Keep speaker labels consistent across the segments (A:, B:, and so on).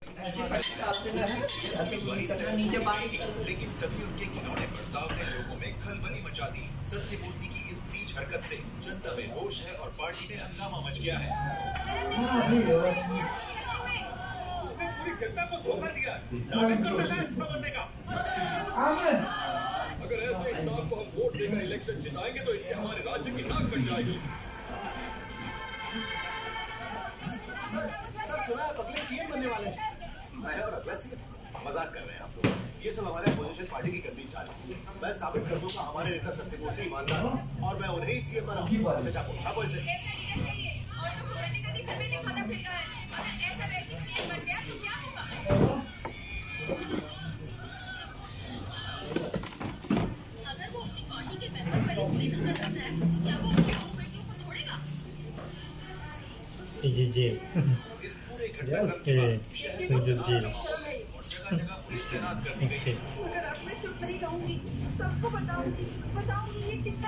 A: लेकिन तभी उनके घिनौने बर्ताव ने लोगों में खलबली मचा दी। सत्यमूर्ति की इस नीच हरकत से जनता में रोष है और पार्टी में हंगामा मच गया है। पूरी जनता को धोखा दिया। अच्छा बनने का। अगर ऐसे इंसान को हम वोट देकर इलेक्शन जिताएंगे तो इससे हमारे राज्य की नाक कट जाएगी। सुना है पगले सीएम बनने वाले हैं। मैं और अगला सीएम मजाक कर रहे हैं आप लोग। ये सब हमारे अपोजिशन पार्टी की गंदी चाल है। मैं साबित कर दूंगा हमारे नेता सत्यमूर्ति ईमानदार और मैं उन्हें ही सीएम बनाऊंगा। छापो इसे। ऐसा वैश्य सीएम बन गया तो क्या होगा? अगर वो अपनी पार्टी के मेंबर पर इतनी नजर रखता है तो क्या वो अपनी बेटियों को छोड़ेगा? जी इस पूरे घटनाक्रम के बाद शहर और जगह-जगह पुलिस तैनात कर दी गई है। अगर अब मैं चुप नहीं रहूंगी सबको बताऊंगी ये कितना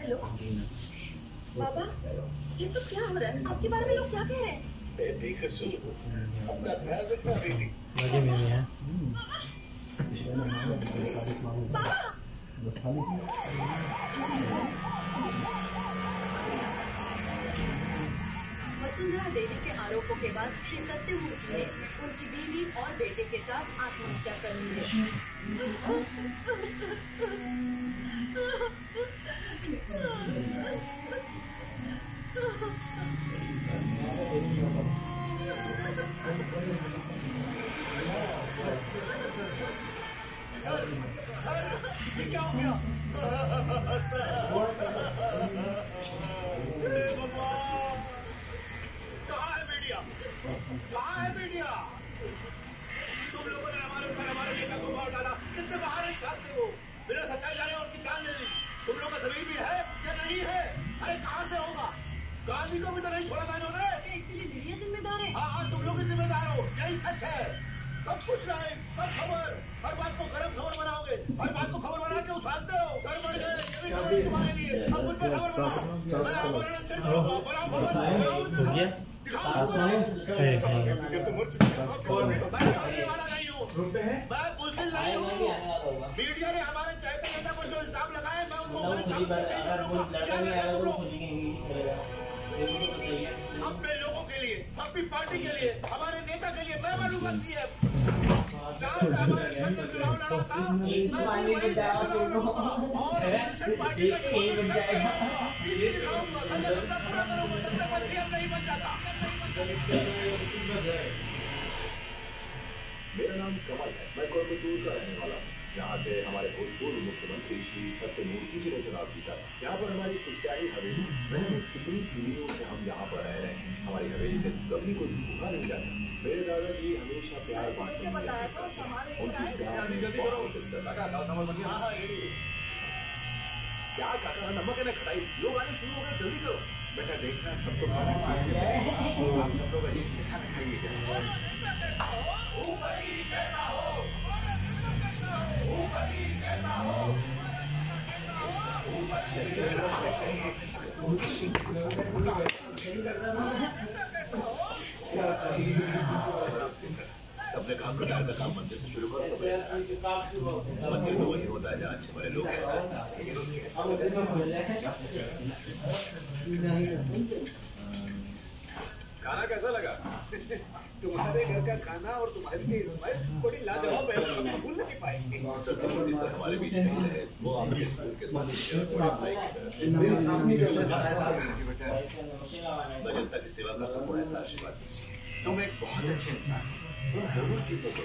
B: हेलो बाबा ये सब क्या हो रहा है? आपके बारे में लोग क्या कह रहे हैं?
A: बेटी कसूर अपना ख्याल रखना बेटी।
C: मजे में है
B: बाबा वसुंधरा देवी के आरोपों के बाद श्री सत्यमूर्ति ने उनकी बीवी और बेटे के साथ आत्महत्या कर ली है।
A: क्या हो गया? कहाँ है मीडिया? तुम लोगों ने हमारे नेता को मार डाला। कितने बाहर इंसान थे वो? बिना सच्चाई जाने उनकी जान ले ली। तुम लोगों का जमीन भी है या नहीं है? अरे कहाँ से होगा? गांधी को भी तो नहीं छोड़ा था इन्होंने।
B: इसके लिए मीडिया जिम्मेदार है।
A: हाँ तुम लोग ही जिम्मेदार हो। यही सच है। सब कुछ लाइव, सब खबर। हर बात को गरम खबर बनाओगे। हर बात को खबर बना के उछालते हो। सर बढ़ गए। ये भी खबर तुम्हारे लिए। अब मुझ पे खबर बनाओ। मैं कुछ दिन नहीं हूँ। मीडिया ने हमारे चहेते नेता पर जो इल्जाम लगाए मैं उनको अपने लोगों के लिए, अपनी पार्टी के लिए, हमारे नेता के लिए मैं बनूंगा सीएम। जहाँ से हमारे संघ को चुनाव लड़ा था और पार्टी का दिखाऊंगा, संघ सपना पूरा करूंगा जब तक मैं सीएम नहीं बन जाता। मेरा नाम कमल है। मैं कोयम्बटूर का रहने वाला हूँ, जहाँ से हमारे भूतपूर्व मुख्यमंत्री श्री सत्यमूर्ति जी ने चुनाव जीता। यहाँ पर हमारी पुश्तैनी हवेली। मैंने कितनी पीढ़ियों से हम यहाँ पर रह रहे हैं। हमारी हवेली से कभी कोई भूखा नहीं जाता। मेरे दादाजी हमेशा प्यार बांटते हैं। उनकी इस गाँव में बहुत इज्जत है। क्या काका नमक है ना खटाई? लोग आने शुरू हो गए, जल्दी करो। बेटा देखना सबको खाना खाइए। आप सब लोग अजीब से खाना खाइएगा। सबने काम प्रकार का काम मंदिर से शुरू करो। मंदिर तो वही होता है जहाँ अच्छे बड़े लोग हैं। खाना कैसा लगा? तुम्हारे घर का खाना और तुम्हारी स्माइल बड़ी लाजवाब है। भूल नहीं पाएंगे। सत्यमूर्ति सर हमारे बीच में रहे। वो आपके स्कूल के साथ मैं जनता की सेवा कर सकूँ ऐसा आशीर्वाद दीजिए। तुम एक बहुत अच्छे इंसान हो। तुम जरूर जीतोगे।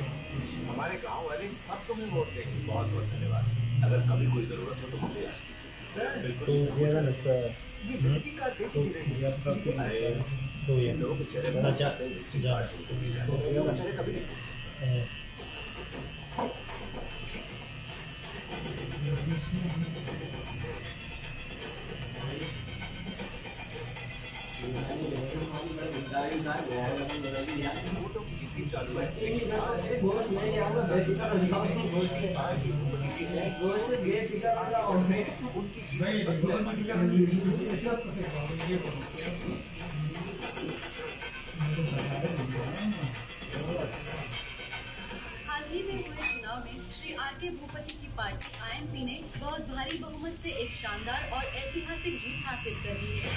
A: हमारे गाँव वाले सब तुम्हें वोट देंगे। बहुत बहुत धन्यवाद। अगर कभी कोई जरूरत हो तो मुझे याद कीजिए। बिल्कुल लोगों के चेहरे पर कभी नहीं वोटों की गिनती चालू है, लेकिन उनकी जीत पर तय मानी जा रही
B: हाल ही में हुए चुनाव में श्री आर.के. भूपति की पार्टी आईएनपी ने बहुत भारी बहुमत से एक शानदार और ऐतिहासिक जीत हासिल कर ली है।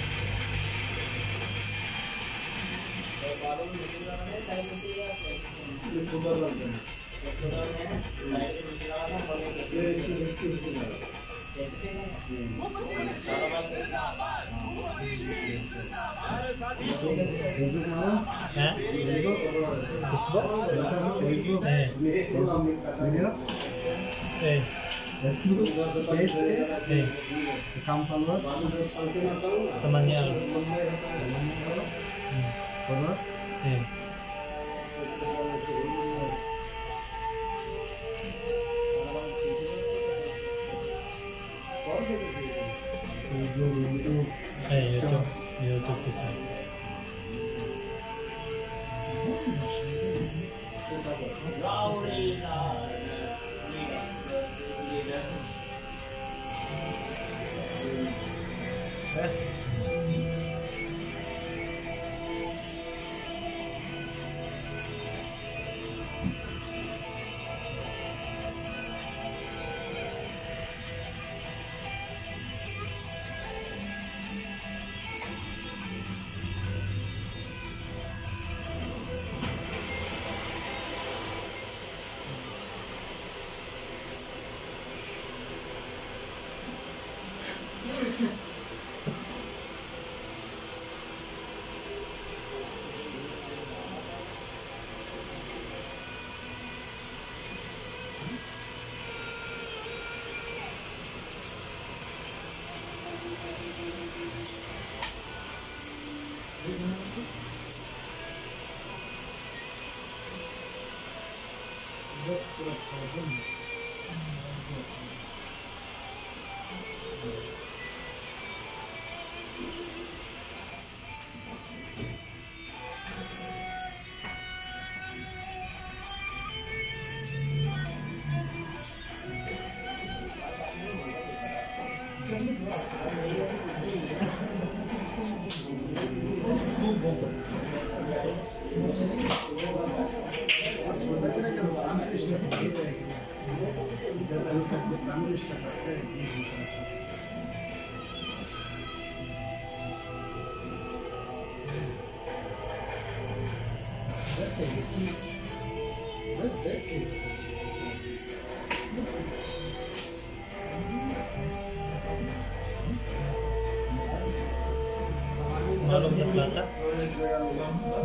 C: Temannya YouTube bisa.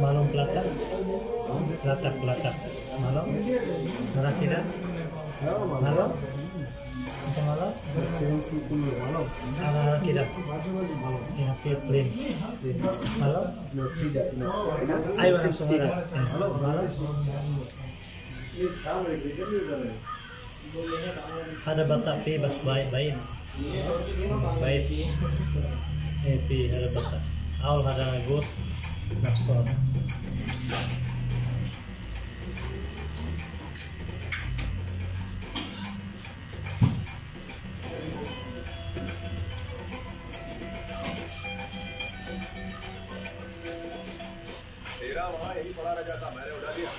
C: Malum Plata, Malum, Merah tidak, Malum, itu Malum, Merah tidak, ini plain, Malum, ayo langsung Merah, Malum, ada batak pi bas baik, pi ada batak, awal ada gus. Napsol.
A: तेरा वहां यही पड़ा रह जाता, मैंने उड़ा दिया।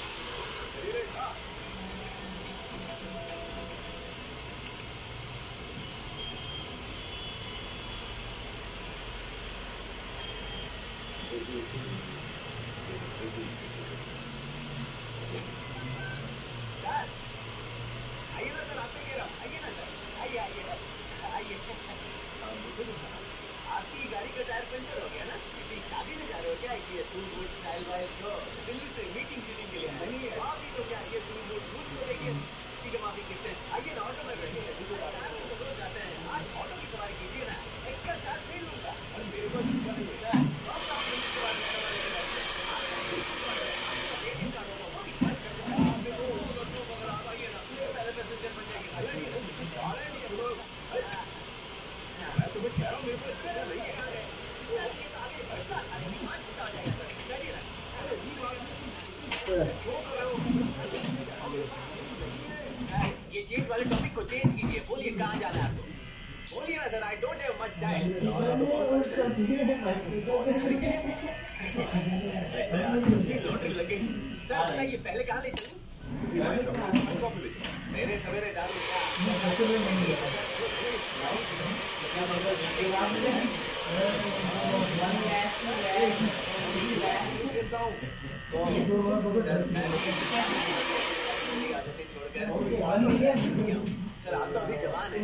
A: आइए ना सर, आपने कह रहा आइए ना सर, आइए आपकी गाड़ी का टायर पंचर हो गया ना, किसी शादी में जा रहे हो क्या? ये सूट बूट स्टाइल वाइज तो दिल्ली से मीटिंग शीटिंग के लिए नहीं है, अभी तो क्या ये सूट बूट सूट को देखिए, ठीक है माफी कितने आइए ना, ऑटो में बैठिए, जाते हैं आज ऑटो की सवारी कीजिए ना, एक्स्ट्रा चार्ज नहीं लूंगा और मेरे को नहीं मिलता है। तुम्हें कह रहा हूँ मेरे को
D: ये चेंज वाले टॉपिक को चेंज कीजिए। बोलिए कहाँ जाना है आपको? बोलिए ना sir, I don't have much time. Lottery लग गई। सर बताइए पहले कहाँ ले चलूं? मेरे सवेरे दारू सर आप तो अभी जवान हैं।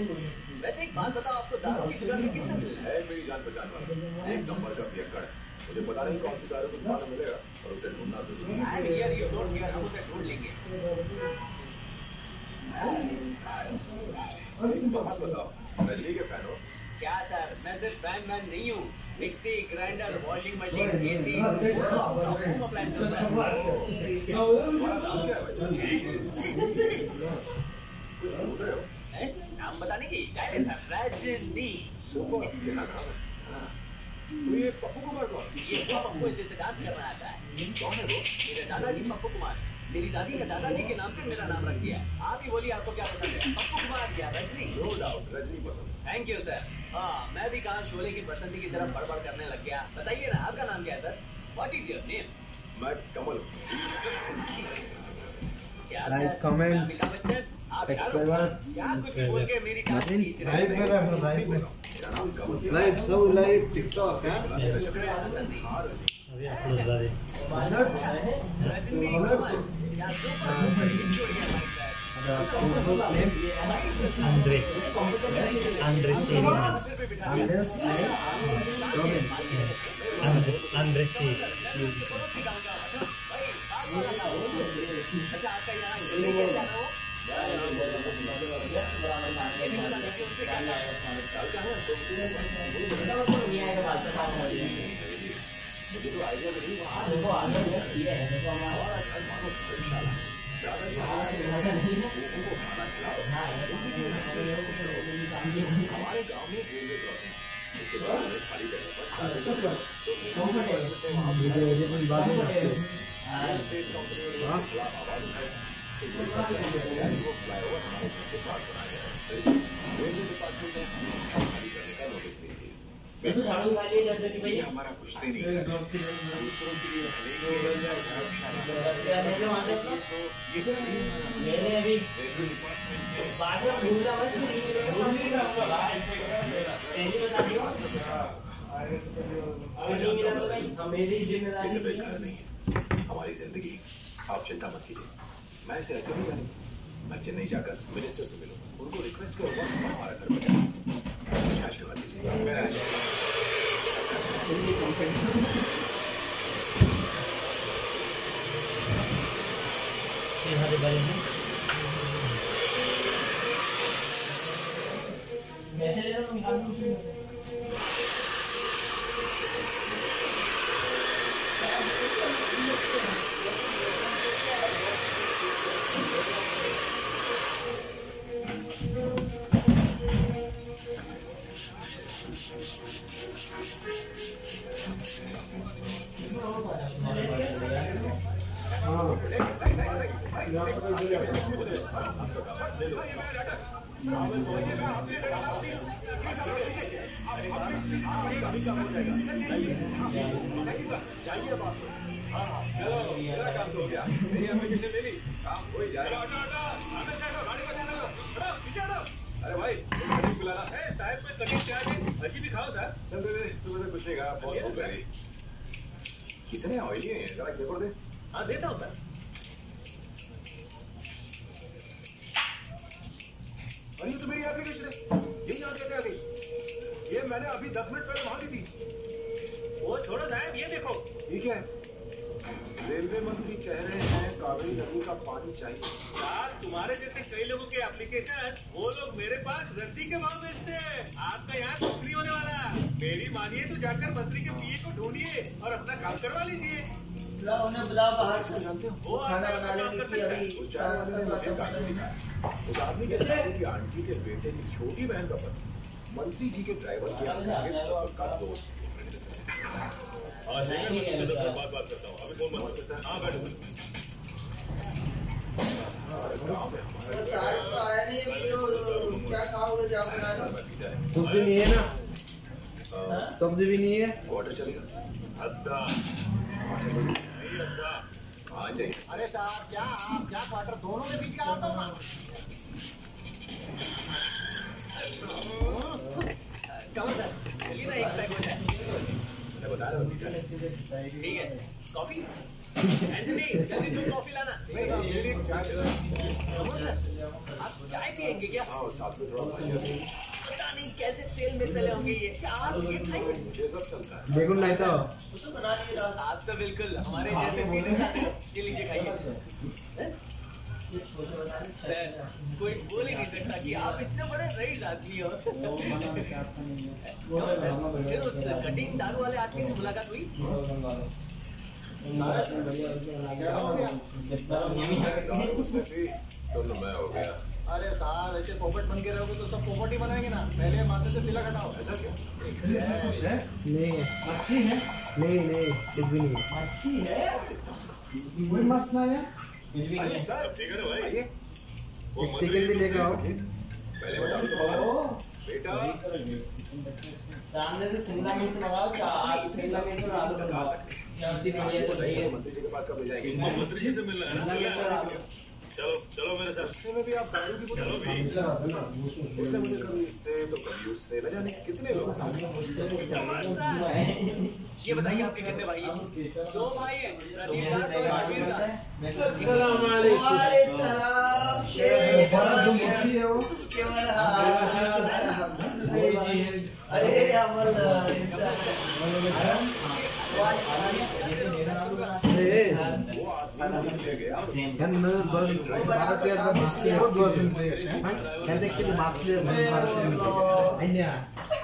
D: वैसे एक बात बताओ, आपको दारू की दुकान में किससे मिला है?
A: मेरी जान पहचान वाला एक नंबर का पियक्कड़ है। मुझे पता नहीं कौन सी दारू को दुकान में मिलेगा और उसे ढूंढना जरूरी है।
D: I am here, you don't hear, हम उसे ढूंढ लेंगे।
A: एक बात बताओ, रजनी के फैन हो?
D: क्या सर, मैं सिर्फ फैन मैन नहीं हूँ। Mixie, grinder, washing machine, AC, home appliances.
A: तुम्हारा नाम क्या है भाई? कुछ ढूंढ रहे हो?
D: नाम बताने की स्टाइल है सर, रजनी।
A: सुपर, क्या नाम है? तो ये पप्पू कुमार कौन?
D: ये वो पप्पू है जिसे डांस करना आता है।
A: कौन है वो?
D: मेरे दादाजी पप्पू कुमार। मेरी दादी ने दादाजी के नाम पे मेरा नाम रख दिया है। आप ही बोलिए आपको क्या पसंद है, पप्पू कुमार या रजनी?
A: नो डाउट रजनी पसंद है।
D: Thank you sir. हाँ, मैं भी कहाँ शोले की पसंदी की तरफ बड़बड़ करने लग गया। बताइए ना, आपका नाम क्या है sir? What is your name?
A: मैं कमल हूँ।
D: क्या
E: Like,
D: सर?
E: comment,
D: मैं अमिताभ बच्चन। आप क्या
E: subscribe,
D: क्या कुछ भी बोल के मेरी टांग
E: Nothing.
D: खींच रहे
E: Live
D: हैं?
E: में रहो, live में।
A: मेरा नाम कमल है।
E: Live, सब live, TikTok, हाँ?
D: शुक्रिया हसन नहीं।
A: हाँ रजनी।
C: अभी अपलोड करा दे।
D: रजनी कुमार, क्या सुपर डुपर हिट जोड़ी है भाई साहब।
C: Andre Series. Andre Series.
D: अच्छा आपका यहाँ इंटरव्यू कैसा रहा हो?
A: मुझे तो आइडिया नहीं हुआ। हमारे गांव में रेलवे क्रॉसिंग उसके बाद खाली जगह पर फ्लाईओवर हमारे घर के पास बनाया गया है। रेलवे डिपार्टमेंट ने खाली करने का नोटिस नहीं दिया। ये हमारा कुश्ती नहीं है। दूसरों के लिए इसे बेकार नहीं है हमारी जिंदगी। आप चिंता मत कीजिए, मैं इसे ऐसे नहीं जाने। मैं चेन्नई जाकर मिनिस्टर से मिलूं, उनको रिक्वेस्ट करूंगा हमारा घर बचाए। मुझे आशीर्वाद दीजिए। मेरा
C: हमारे बारे में
A: अरे भाई बुलाना साहब में तकलीफ क्या है? अजी भी खाओ सर। चल सुबह से कुछ नहीं कहा, बहुत भूख लगी। कितने ऑयली हैं जरा पेपर दे। हाँ देता हूँ सर। अरे ये तो मेरी एप्लीकेशन है, ये यहाँ कैसे आ गई? ये मैंने अभी 10 मिनट पहले वहां दी थी। वो छोड़ो साहब, ये देखो। ये क्या है? रेलवे मंत्री कह रहे हैं कावेरी नदी का पानी चाहिए।
F: यार तुम्हारे जैसे कई लोगों के एप्लीकेशन वो लोग मेरे पास रद्दी के भाव बेचते हैं। आपका यहाँ कुछ नहीं होने वाला। मेरी मानिए तो जाकर मंत्री के पीए को ढूंढिए और अपना काम करवा लीजिए।
E: बुलाओ बाहर से।
F: वो
E: खाना बना लेंगे कि अभी
A: उस आदमी के साथ की आंटी के बेटे की छोटी बहन का पति मंत्री जी के ड्राइवर के ससुर का दोस्त।
F: बात करता हूँ अभी फोन मत। हाँ बैठो।
E: वो सारे तो आया नहीं अभी, जो क्या खाओगे जो आप बना रहे हो?
G: सब्जी नहीं है ना, सब्जी भी नहीं है।
A: क्वार्टर चलेगा। अद्दा आ जाइए।
D: अरे साहब क्या आप क्या क्वार्टर दोनों के बीच का आता हूँ ना। कहाँ सर चलिए ना एक पैक हो जाए।
A: मैं बता रहा हूँ
D: ठीक है कॉफी एंथनी जल्दी तुम कॉफी लाना। आप चाय पियेंगे क्या?
A: हाँ साथ में थोड़ा भाजी
D: पता नहीं कैसे तेल में तले होंगे ये। क्या आप ये खाइए?
A: ये सब चलता है।
G: बेगुन नहीं तो
E: तो बना लिए रहा।
D: आप तो बिल्कुल हमारे जैसे सीधे साधे हो। ये लीजिए खाइए। सर कोई बोल ही नहीं सकता कि आप इतने बड़े रईस आदमी हो। फिर उस कटिंग दारू वाले आदमी से मुलाकात हुई?
A: तो मैं हो गया।
D: अरे साहब ऐसे पोपट बन के रहोगे तो सब पोपट ही बनाएंगे ना। पहले माथे से तिलक हटाओ। ऐसा क्यों?
G: नहीं है, अच्छी है। नहीं कुछ भी नहीं है।
E: अच्छी है वही मस्त ना है।
A: सर चिकन भाई वो
G: चिकन भी लेकर आओ।
A: पहले बता दो बेटा।
E: सामने से शिमला मिर्च लगाओ, शिमला मिर्च और आलू लगाओ।
A: मंत्री जी के पास कब ले जाएंगे?
F: मंत्री जी से मिलना है ना। चलो चलो मेरे साथ।
A: उससे में भी आप दारू की बोतल उसने मुझे कभी इससे तो कभी उससे न जाने कितने लोग।
D: ये बताइए आपके कितने भाई हैं? 2 भाई हैं, प्रदीप दास और राजवीर दास।
G: अस्सलाम वालेकुम।
E: वालेकुम शेर
G: बड़ा जो मुर्सी है वो
E: केवल अरे अमल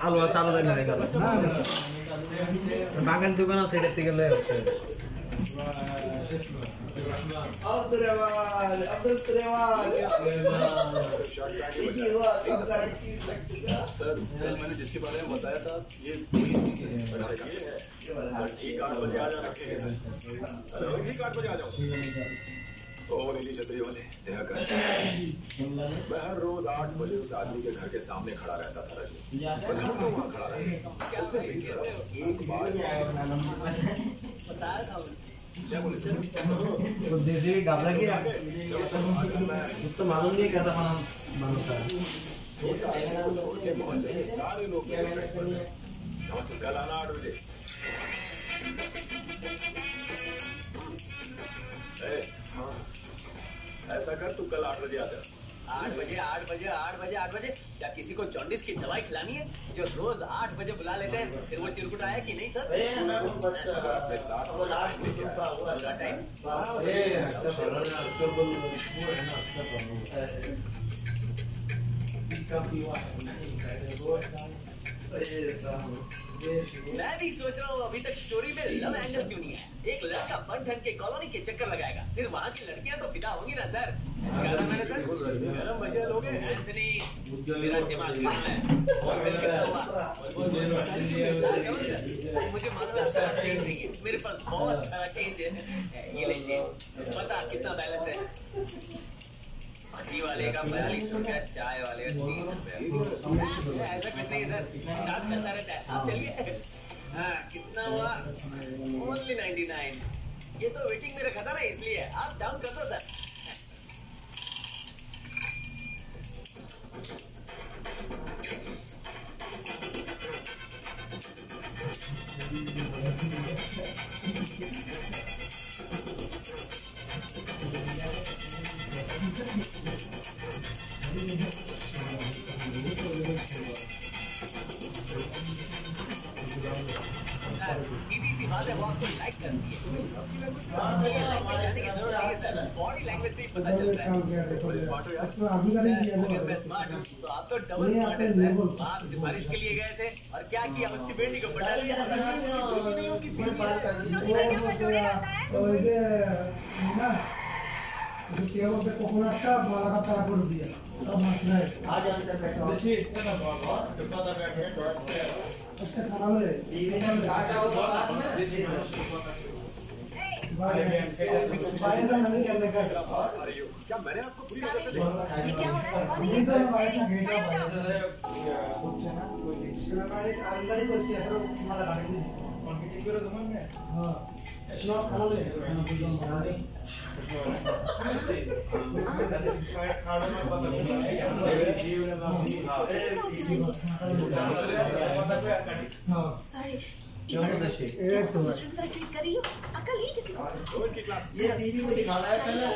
G: আলু আছে আলু দেন বাগান দোকান আছে এটা থেকে লয়ে আসছে
E: अब्दुल सुलेमान देखिए वो सब लड़की
A: सर कल मैंने जिसके बारे में बताया था ये ठीक 8 बजे आ जाना। हेलो ठीक 8 बजे आ जाओ। ओ नीली छतरी वाले देखा कर। मैं हर रोज 8 बजे उस आदमी के घर के सामने खड़ा रहता था रजनी। मैं घर में वहाँ खड़ा रहता। एक बार
D: बताया था
A: क्या बोले सर?
G: तो देसी गाबला की कुछ तो मालूम नहीं करता मालूम था
A: छोड़ के मोहल्ले के सारे लोग नमस्ते कल आना 8 बजे। हाँ ऐसा कर तू कल 8 बजे आ जा।
D: 8 बजे क्या किसी को जॉन्डिस की दवाई खिलानी है जो रोज 8 बजे बुला लेते हैं? फिर वो चिरकुट आया कि नहीं सर?
A: अपने साथ
D: पूरा टाइम मैं भी सोच रहा हूँ अभी तक स्टोरी में लव एंगल क्यों नहीं है? एक लड़का बन ठन के कॉलोनी के चक्कर लगाएगा, फिर वहाँ की लड़कियाँ तो फिदा होंगी ना सर। मैंने सर गरम भजिया लोगे एंथनी, मेरा दिमाग कहाँ है? और फिर कितना हुआ? मुझे मालूम है आपका चेंज नहीं है, मेरे पास बहुत सारा चेंज है। ये ले चेंज, पता कितना बैलेंस है? भजी वाले का 42 रुपया, चाय वाले का 30 रुपया। ऐसा कुछ नहीं सर, हिसाब चलता रहता है। आप चलिए। हाँ कितना हुआ? ओनली 99। ये तो वेटिंग में रखा था ना इसलिए। आप डाउन कर दो सर। सीधी सी बात है, वो आपको लाइक करती है। जाने की जरूरत नहीं है सर, बॉडी लैंग्वेज से ही पता चलता है। अगर मैं स्मार्ट हूँ तो आप तो डबल स्मार्ट है सर। आप सिफारिश के लिए गए थे और क्या किया? उसकी बेटी को पटा लिया।
G: কোকোনাটটা বলাটা তারা করে দিয়ে সব মাছ নাই
E: आज अंदर बैठो
G: বেশি এটা বাবা ডব্বা দা ব্যাটে আচ্ছা খারাপ রে
E: टीवी में काटा हो बाद में
A: क्या मैंने आपको पूरी नजर से देखा?
B: ये क्या हो रहा है? कौन है ये? सॉरी करी हो अकल ही किसी को
E: ये टीवी को दिखा रहा है पहले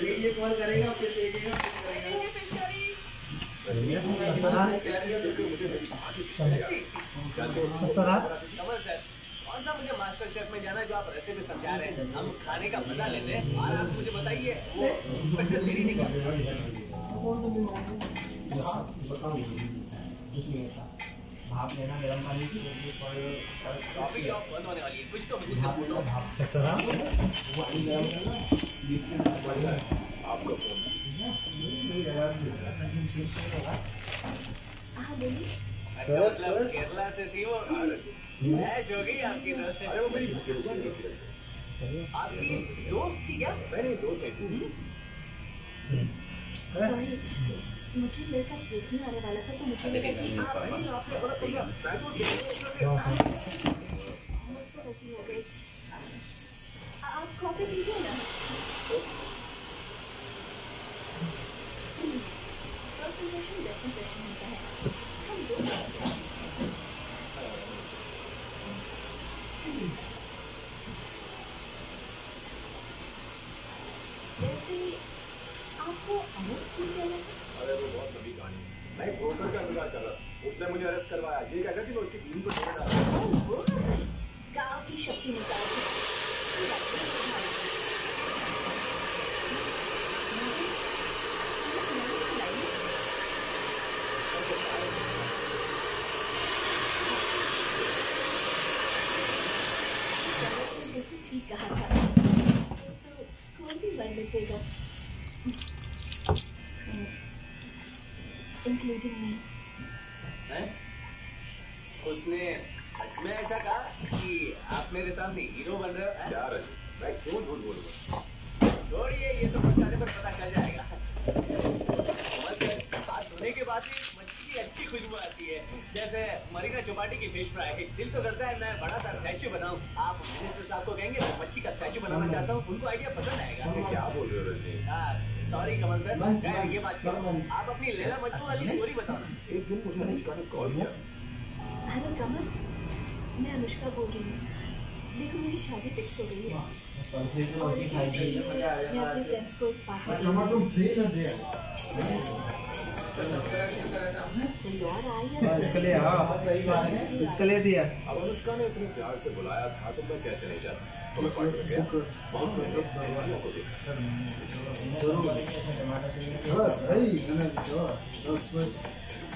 E: वीडियो कॉल करेगा फिर देखेगा
D: कमल सर, कौन सा मुझे मास्टर शेफ में जाना है जो आप रेसिपी समझा रहे हैं? हम खाने का मजा लेते हैं और आप मुझे बताइए वो स्पेशल मेरी नहीं
G: भाप लेना गरम पानी की
D: कॉफी शॉप बंद होने वाली है, कुछ तो मुझसे बोलो।
A: आपका फोन
B: हाँ बोलिए
D: अच्छा, मतलब केरला से थी वो, ऐश हो गई आपकी तरफ से।
A: अरे वो मेरी दोस्त नहीं थी।
D: आपकी दोस्त थी क्या?
A: नहीं दोस्त नहीं थी।
B: सॉरी मुझे मेरे पास देखने आने वाला था तो मुझे लगा कि आप
A: नहीं आपने गलत समझा। मैं तो
B: मुझसे गलती हो गई आप कॉफी पीजिए ना फर्स्ट इंप्रेशन बेस्ट इंप्रेशन होता है हम दो जैसे आपको अरेस्ट क्यों किया गया?
A: अरे वो बहुत लंबी कहानी है। मैं एक ब्रोकर का इंतजार कर रहा था, उसने मुझे अरेस्ट करवाया। ये कहता कि मैं उसकी बीवी को छोड़ डाला।
B: काफी शक्ति निकाल ठीक कहा था तो कोई भी वर्णन देगा इंक्लूडिंग मी।
D: उसने सच में ऐसा कहा कि आप मेरे सामने हीरो बन रहे हो?
A: क्या रजनी, मैं क्यों झूठ बोलूंगा?
D: छोड़िए, ये तो बन जाने पर पता चल जाएगा। बात होने के बाद ही मच्छी की अच्छी खुशबू आती है, जैसे मरीना चौपाटी की फिश फ्राई। दिल तो करता है मैं बड़ा सा स्टैचू बनाऊं। आप मिनिस्टर साहब को कहेंगे मैं मच्छी का स्टैचू बनाना चाहता हूँ, उनको आइडिया पसंद आएगा।
A: ये क्या बोल रहे हो रजनी?
D: सॉरी कमल सर, खैर ये बात छोड़ो, आप अपनी लैला मजनू वाली स्टोरी बताओ ना।
A: एक दिन मुझे अनुष्का ने कॉल किया।
B: हेलो कमल, मैं अनुष्का बोल रही हूँ। देखो मेरी शादी फिक्स हो गई है और इसी लिए मैं अपने फ्रेंड्स को एक पार्टी कोई और आई है
G: इसके लिए इसके लिए दिया।
A: अब अनुष्का ने इतने प्यार से बुलाया था तो मैं कैसे नहीं जाता। तो मैं पार्टी में गया, वहाँ मैंने मेहमानों को देखा।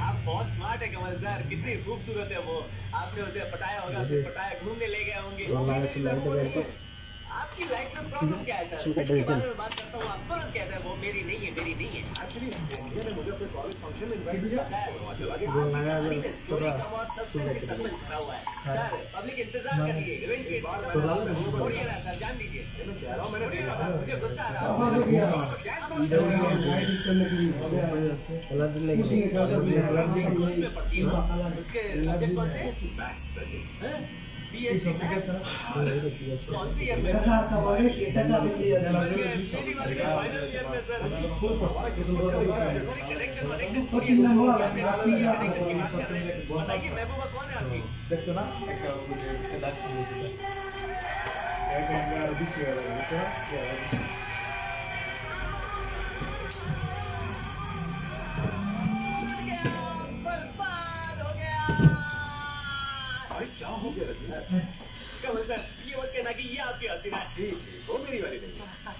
D: आप बहुत स्मार्ट है कमल सर, कितनी खूबसूरत है वो। आपने उसे पटाया होगा, फिर पटाया घूमने ले गए होंगे। आपकी लाइफ में प्रॉब्लम क्या है सर? इसके बारे में बात करता हूँ, आप तुरंत कहते हैं वो मेरी नहीं है, मेरी नहीं है।
A: एक्चुअली इंडिया ने मुझे अपने कॉलेज फंक्शन में इनवाइट किया था। वहाँ चला गया।
D: आपकी कहानी में स्टोरी कम और सस्पेंस ही सस्पेंस भरा हुआ है। सर पब्लिक इंतजार कर रही है, हीरोइन की छोड़िए ना सर, जान दीजिए।
A: मैं कह रहा हूँ मैंने
D: छोड़िए ना सर, मुझे गुस्सा आ रहा है। उसके सब्जेक्ट कौन से?
A: मैथ्स रजनी।
D: BSc maths. कौन सी ईयर में? मेरी वाली का फाइनल ईयर में सर। कनेक्शन छोड़िए सर, कनेक्शन की बात कर रहे हैं। बताइए महबूबा कौन है आपकी?
G: देखो ना
A: अरे क्या हो गया रजनी?
D: कमल सर, ये मत कहना कि ये आपकी हसीना है।
A: जी वो मेरी वाली नहीं,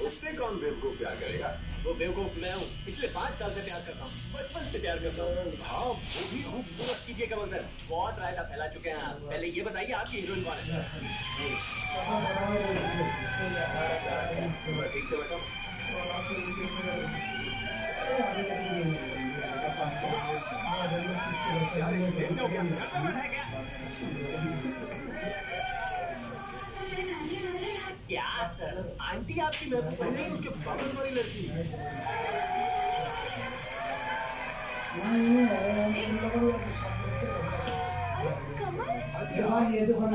A: उससे कौन बेवकूफ प्यार करेगा?
D: वो बेवकूफ मैं हूँ। पिछले 5 साल से प्यार करता हूँ, बचपन से प्यार करता हूँ।
A: हाँ वो भी हूँ।
D: पूरा कीजिए कमल सर, बहुत रायता फैला चुके हैं आप। पहले ये बताइए आपकी हीरोइन कौन है?
A: ठीक से बताओ।
D: क्या सर, आंटी आपकी महबूब है?
A: नहीं उसके बगल वाली लड़की।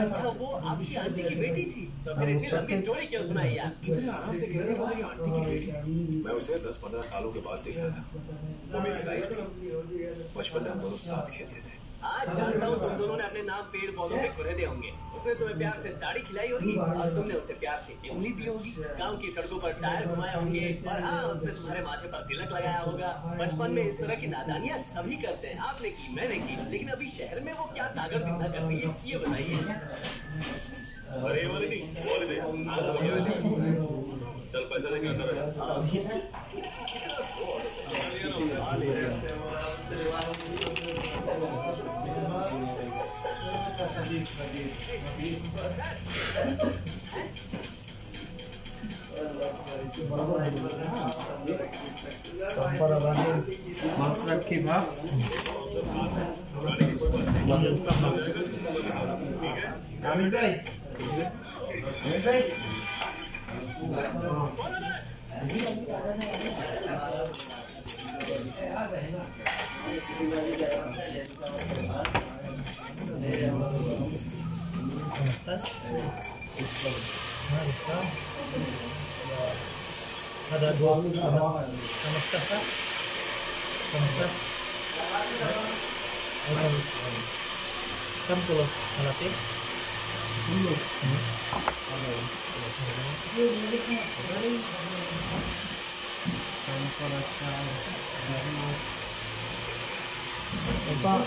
D: अच्छा वो आपकी आंटी की बेटी थी? तो फिर इतनी लंबी स्टोरी क्यों सुनाई यार?
A: इतने आराम से कह रही है मेरी आंटी की बेटी थी। मैं उसे 10-15 सालों के बाद देख रहा था। वो मेरी लाइफ थी। बचपन में हम दोनों साथ खेलते थे।
D: आज जानता हूँ तुम दोनों ने अपने नाम पेड़ पौधों पे कुरेदे होंगे। उसने तुम्हें प्यार से दाढ़ी खिलाई होगी और तुमने उसे प्यार से उंगली दी होगी। गांव की सड़कों पर टायर घुमाए होंगे और हाँ उसने तुम्हारे माथे पर तिलक लगाया होगा। बचपन में इस तरह की नादानियाँ सभी करते हैं। आपने की, मैंने की, लेकिन अभी शहर में वो क्या सागर जिंदा कर रही है ये बताइए।
A: अरे वाले नहीं, वो वाले दे। चल पैसा लेके अंदर आ।
G: मार्क्स रखे भा अमित भाई
C: Ada dua namaskar Pak. Namaskar. Kam pulau Malate.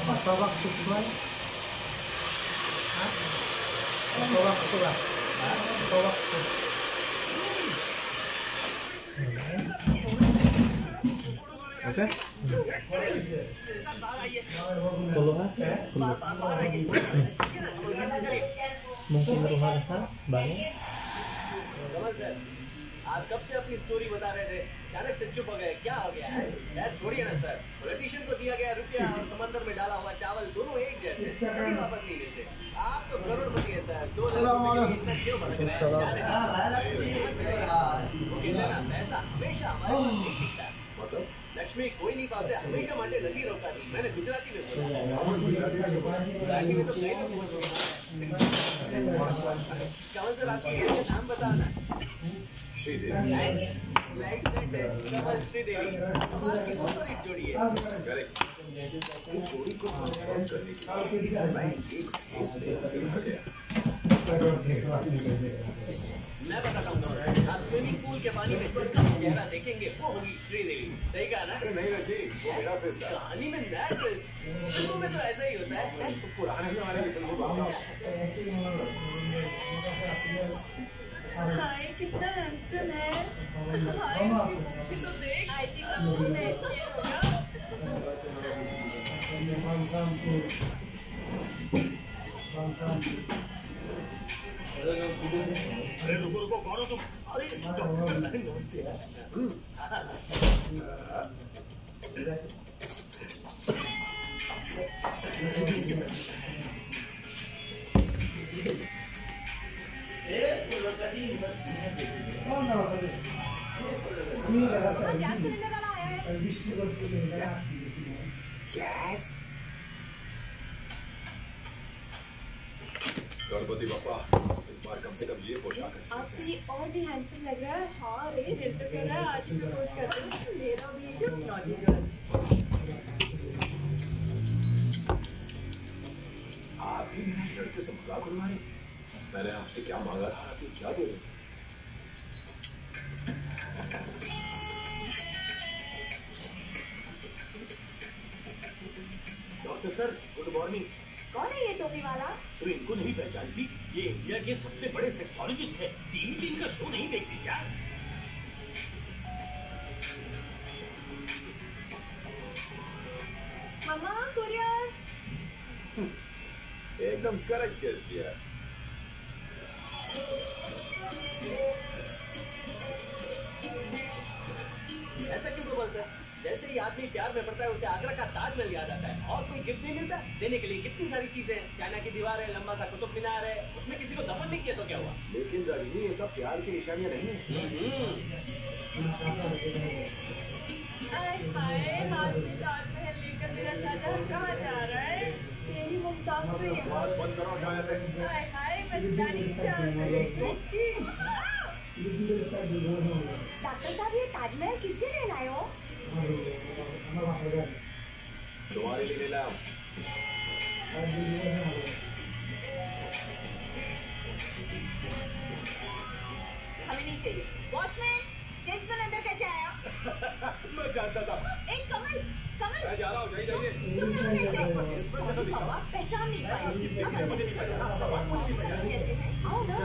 H: Masalah sesuai.
G: Okay
C: Puluhan, mungkin Rohan sa bangun.
D: कमल सर, आप कब से अपनी स्टोरी बता रहे थे? अचानक से चुप हो गए, क्या हो गया है? यार छोड़िए ना सर। पॉलिटिशियन को दिया गया रुपया और समंदर में डाला हुआ चावल दोनों एक जैसे, कभी वापस नहीं मिलते। आप तो करोड़पति है सर, 2 लाख रुपए के लिए इतना क्यों भड़क रहे हैं? वो कहते हैं ना, पैसा हमेशा हमारे पास नहीं टिकता।
A: मतलब
D: लक्ष्मी कोई नहीं पास है, हमेशा माटे नदी रोका दी। मैंने गुजराती में बोला, गुजराती में तो कई लोग बोलते हैं। कमल सर आपकी नाम बताओ ना।
A: श्रीदेवी।
D: लाइक सेट है, कमल श्रीदेवी। कमाल की सुपर जोड़ी है।
A: करेक्ट। इस जोड़ी को कंफर्म करने के लिए मैं एक केस में भर गया।
D: मैं बताता हूँ कमल, आप स्विमिंग पूल के पानी में जिसका चेहरा देखेंगे वो होगी श्रीदेवी। सही कहा ना?
A: नहीं रजी, वो मेरा फेस था।
D: कहानी में नया ट्विस्ट। फिल्मों में तो ऐसा ही होता है।
A: पुराने जमाने की फिल्मों को बताओ।
B: हाय कितना हैंडसम है। हाय इसकी तो देख आईटी का मुंह नेचर होगा।
F: अरे रुको रुको, कौन हो तुम?
D: अरे डॉक्टर सर, नमस्ते।
B: गैस सिलेंडर वाला आया है।
A: गैस। गणपति बप्पा, इस बार कम से कम ये पोशाक अच्छी
B: आपसे ये और भी हैंडसम लग रहा है। हाँ रे, दिल तो कर रहा है आज ही प्रपोज कर दूं। मेरा भी जो नॉटी गर्ल।
A: आप भी मेरी लड़के से मजाक उड़ा रहे। मैंने आपसे क्या मांगा था, आपने क्या दे दिया?
F: Doctor sir, good morning.
B: कौन है ये टोपी वाला?
A: तो इनको नहीं पहचानती? ये इंडिया के सबसे बड़े सेक्सोलॉजिस्ट है। 3 दिन का शो नहीं देखती क्या?
B: मम्मा कुरियर।
A: एकदम करेक्ट गेस किया।
D: ऐसा क्यों बोल सर? जैसे ही आदमी प्यार में पड़ता है उसे आगरा का ताजमहल याद आता है और कोई गिफ्ट नहीं मिलता। देने के लिए कितनी सारी चीजें हैं। चाइना की दीवार है, लंबा सा कुतुब मीनार है, उसमें किसी को दफन नहीं किया तो क्या हुआ?
A: लेकिन रजनी, ये सब प्यार की निशानियां नहीं है।
B: हाय हाथ में ताजमहल लेकर मेरा शाहजहां कहाँ जा रहा है? तेरी मुमताज तो यहाँ।
A: आवाज बंद करो शायद से।
B: हाय हाय मस्तानी चाल रही। डॉक्टर साहब, ये ताजमहल किसके लिए लाए हो?
A: तुम्हारे लिए लाया हूं।
B: हमें नहीं चाहिए। वॉचमैन, सेल्समैन अंदर कैसे आया?
A: मैं जानता था।
B: एक कमल, कमल।
A: मैं जा रहा हूँ, जाइए।
B: तुम यहाँ कैसे? सॉरी बाबा, पहचान नहीं पाई।
A: मुझे नहीं पहचाना।
B: कैसे हैं? आओ ना।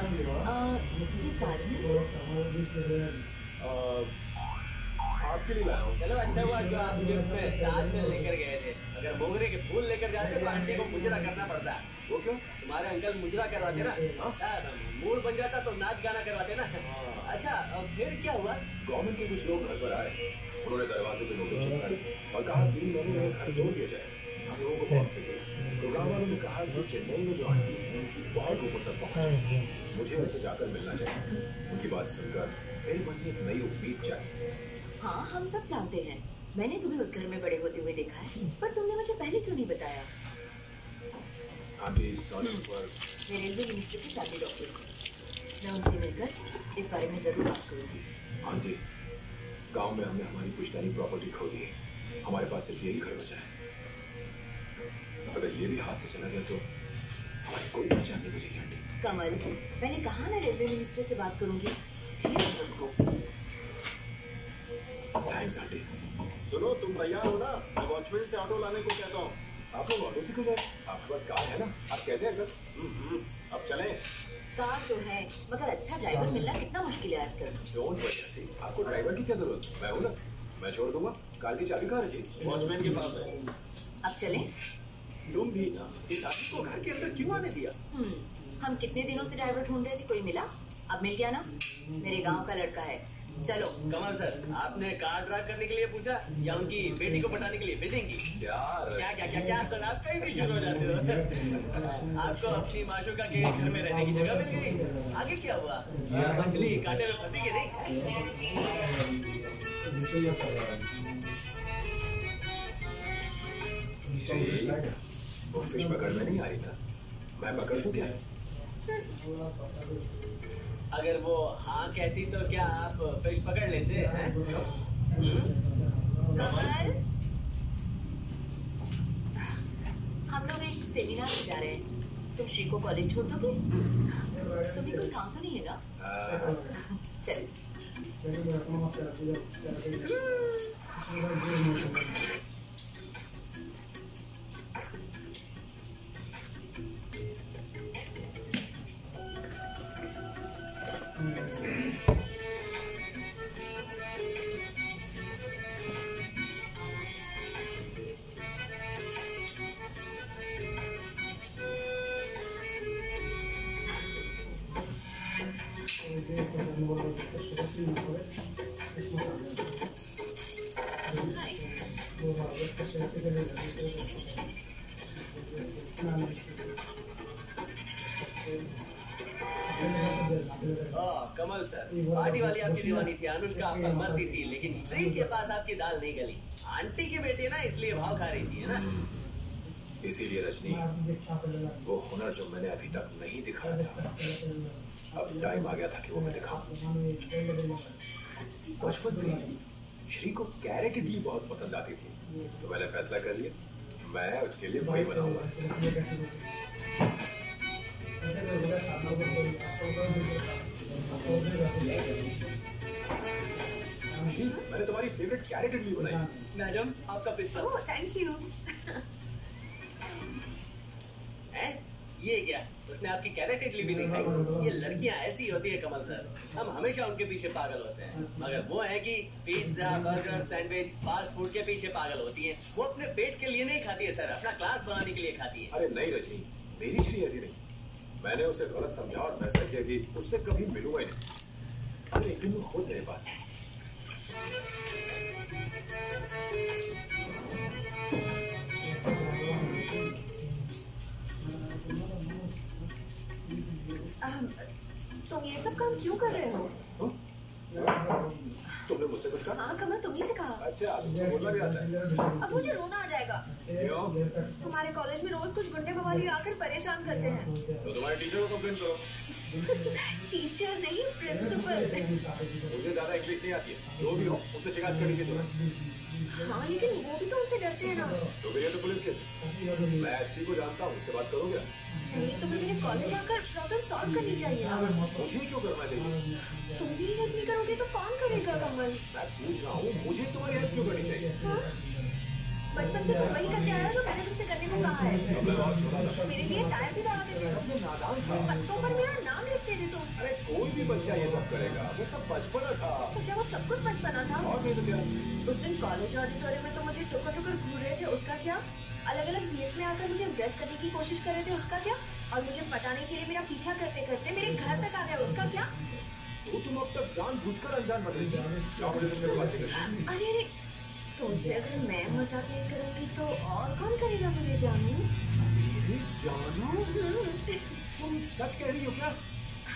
B: ये ताजमहल
A: आपके लिए लाया हूँ।
D: चलो अच्छा हुआ जो आप गिफ्ट में ताजमहल लेकर गए थे। अगर मोगरे के फूल लेकर जाते तो आंटी को मुजरा करना पड़ता।
A: वो क्यों?
D: तुम्हारे अंकल मुजरा करवाते ना, मूड बन जाता तो नाच गाना करवाते ना। अच्छा फिर क्या हुआ?
A: गवर्नमेंट के कुछ लोग घर पर आए। उन्होंने दरवाजे पे नोटिस चिपकाए और कहा 3 महीने में घर तोड़ दिया जाए। हम लोगों को बहुत फिक्र है। प्रोग्राम वालों ने कहा कि चेन्नई में जो आंटी है उनकी बहुत ऊपर तक पहुंच। मुझे उनसे जाकर मिलना चाहिए। उनकी बात सुनकर मेरे मन में एक नई उम्मीद जागी।
I: हाँ, हम सब जानते हैं। मैंने तुम्हें उस घर में बड़े होते हुए देखा है, पर तुमने मुझे पहले क्यों नहीं बताया?
A: आंटी सॉरी पर
I: मैं रेलवे मिनिस्टर की शादी डॉक्टर हूँ। मैं उनसे मिलकर इस बारे में जरूर बात करूँगी।
A: आंटी, गांव में हमने हमारी पुश्तैनी प्रॉपर्टी खो दी है। हमारे पास सिर्फ यही घर बचा है। अगर ये भी हाथ से चला गया तो हमारी कोई पहचान नहीं बचेगी। आंटी
I: कमल, मैंने कहा ना रेलवे मिनिस्टर से बात करूँगी। रखो।
A: Thanks aunty.
J: सुनो, तुम तैयार हो ना? मैं वॉचमैन से ऑटो लाने को कहता हूँ।
A: आप लोग ऑटो से क्यों जाए? आपके पास कार है ना? आप कैसे अंकल?
J: अब चलें।
I: कार तो है, मगर अच्छा ड्राइवर मिलना कितना मुश्किल है आजकल।
A: डोंट वरी आंटी, आपको ड्राइवर की क्या जरूरत? मैं हूँ ना, मैं छोड़ दूंगा। कार की चाबी कहाँ रखी?
J: वॉचमैन के पास है।
I: अब चलें?
A: तुम भी ना इस आदमी को घर के अंदर क्यों आने दिया?
I: हम कितने दिनों से ड्राइवर ढूंढ रहे थे, कोई मिला? अब मिल गया ना? मेरे गांव का लड़का है। चलो।
D: कमल सर, आपने कार ड्राइव करने के लिए पूछा या उनकी बेटी को पटाने के लिए बिल्डिंग की?
A: यार
D: क्या क्या क्या क्या सर, आप कहीं भी शुरू हो जाते हो। आपको अपनी माशूका के घर में रहने की जगह मिल गई। आगे क्या हुआ? मछली कांटे में फंसी कि नहीं?
A: वो फिश पकड़ में नहीं आ रही था, मैं पकड़ दूं क्या?
D: अगर वो हाँ कहती तो क्या आप फिश पकड़ लेते हैं?
I: कमल, हम लोग एक सेमिनार में जा रहे हैं। तुम श्री को कॉलेज छोड़ दोगे? तुम्हें कोई काम तो नहीं है ना? चल।
D: कमल सर, पार्टी वाली आपकी दीवानी थी, अनुष्का आप पर मरती थी, लेकिन श्री के पास आपकी दाल नहीं गली। आंटी की बेटी ना, इसलिए भाव खा रही थी, है ना?
A: इसीलिए रजनी, वो हुनर जो मैंने अभी तक नहीं दिखाया था, अब टाइम आ गया था कि वो मैं दिखाऊं। बचपन से श्री को कैरेट इडली बहुत पसंद आती थी, तो मैंने फैसला कर लिया मैं उसके लिए वही बनाऊंगा। मैंने तुम्हारी फेवरेट कैरेट इडली बनाई।
D: मैडम, आपका पिज्जा।
I: Oh, thank you.
D: ये क्या, उसने आपकी कैरेट इडली भी नहीं खाई? ये लड़कियां ऐसी होती है कमल सर, हम हमेशा उनके पीछे पागल होते हैं, मगर वो है कि pizza, burger, sandwich, fast food के पीछे पागल होती हैं। वो अपने पेट के लिए नहीं खाती है सर, अपना क्लास बनाने के लिए खाती है।
A: अरे नहीं रजनी, मेरी श्री ऐसी नहीं। मैंने उसे गलत समझा और फैसला किया कि उससे कभी मिलूंगा ही नहीं। अरे एक दिन वो खुद मेरे पास है।
B: तुम ये सब काम क्यों कर रहे हो?
A: तुमने मुझसे कुछ कहा?
B: हाँ कमल, तुम ही से कहा।
A: अच्छा, तुमको बोलना भी आता है?
B: अब मुझे रोना आ जाएगा।
A: क्यों?
B: हमारे कॉलेज में रोज कुछ गुंडे बवाली आकर परेशान करते हैं।
A: तो तुम्हारे टीचर को कंप्लेन करो।
B: टीचर नहीं, प्रिंसिपल।
A: मुझे ज्यादा इंग्लिश नहीं आती है, जो भी हो उनसे शिकायत करनी चाहिए तुम्हें।
B: हाँ लेकिन वो भी तो उनसे डरते हैं ना।
A: तो फिर ये तो पुलिस केस। मैं एसपी को जानता हूँ, उससे बात करोगे?
B: नहीं, तुम्हें मेरे कॉलेज आकर प्रॉब्लम सॉल्व करनी चाहिए ना।
A: मुझे क्यों करना चाहिए?
B: तुम भी हेल्प नहीं करोगे तो कौन करेगा कमल?
A: मैं पूछ रहा हूँ, मुझे तुम्हारी हेल्प क्यों करनी चाहिए?
B: हाँ? बचपन से तुम वही करते आया जो मैंने तुमसे करने को कहा है।
A: अब मैं बहुत छोटा था।
B: मेरे लिए टायर भी दबा देते
A: मैं नादान था।
B: पत्तों पर मेरा नाम लिखते थे तुम।
A: अरे कोई भी बच्चा ये सब करेगा, वो सब बचपना था।
B: तो क्या वो सब कुछ बचपना था?
A: और नहीं तो क्या?
B: उस दिन कॉलेज ऑडिटोरियम में तो मुझे टोकर टोकर घूर रहे थे, उसका क्या? अलग अलग भेस में आकर मुझे इम्प्रेस करने की कोशिश कर रहे थे, उसका क्या? और मुझे पटाने के लिए मेरा पीछा करते करते मेरे घर तक आ गया, उसका क्या?
A: तो तुम अब तक जानबूझकर अनजान बन रही थी। क्या मुझे तुमसे बात करनी?
B: अरे अरे, तुमसे अगर मैं मजाक नहीं करूंगी तो और कौन करेगा मेरे जानू?
A: मेरे जानू? तुम सच कह रही हो क्या?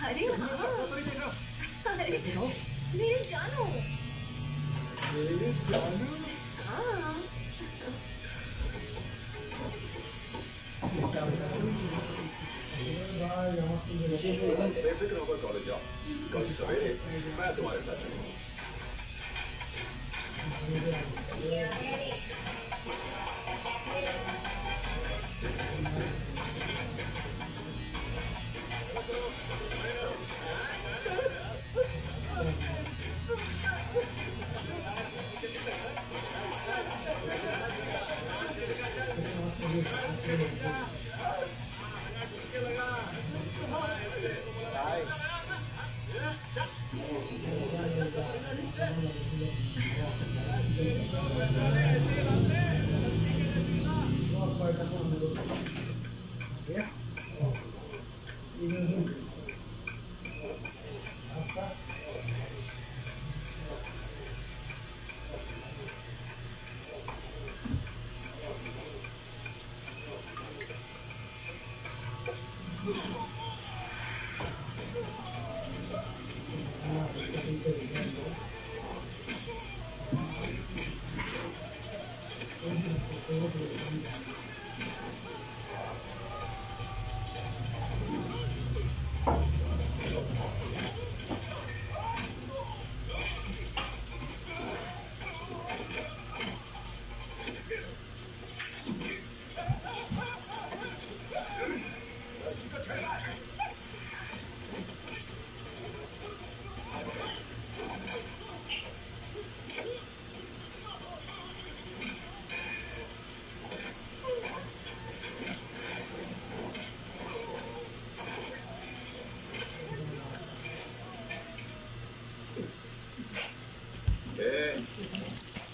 B: अरे हाँ।
A: तो नहीं देख रहा?
B: अरे
A: कैसे कहो?
B: मेरे जानू।
A: मेरे जानू?
B: हाँ।
A: बेफिक्र होकर कॉलेज जाओ, कल सवेरे मैं तुम्हारे साथ चलूंगा।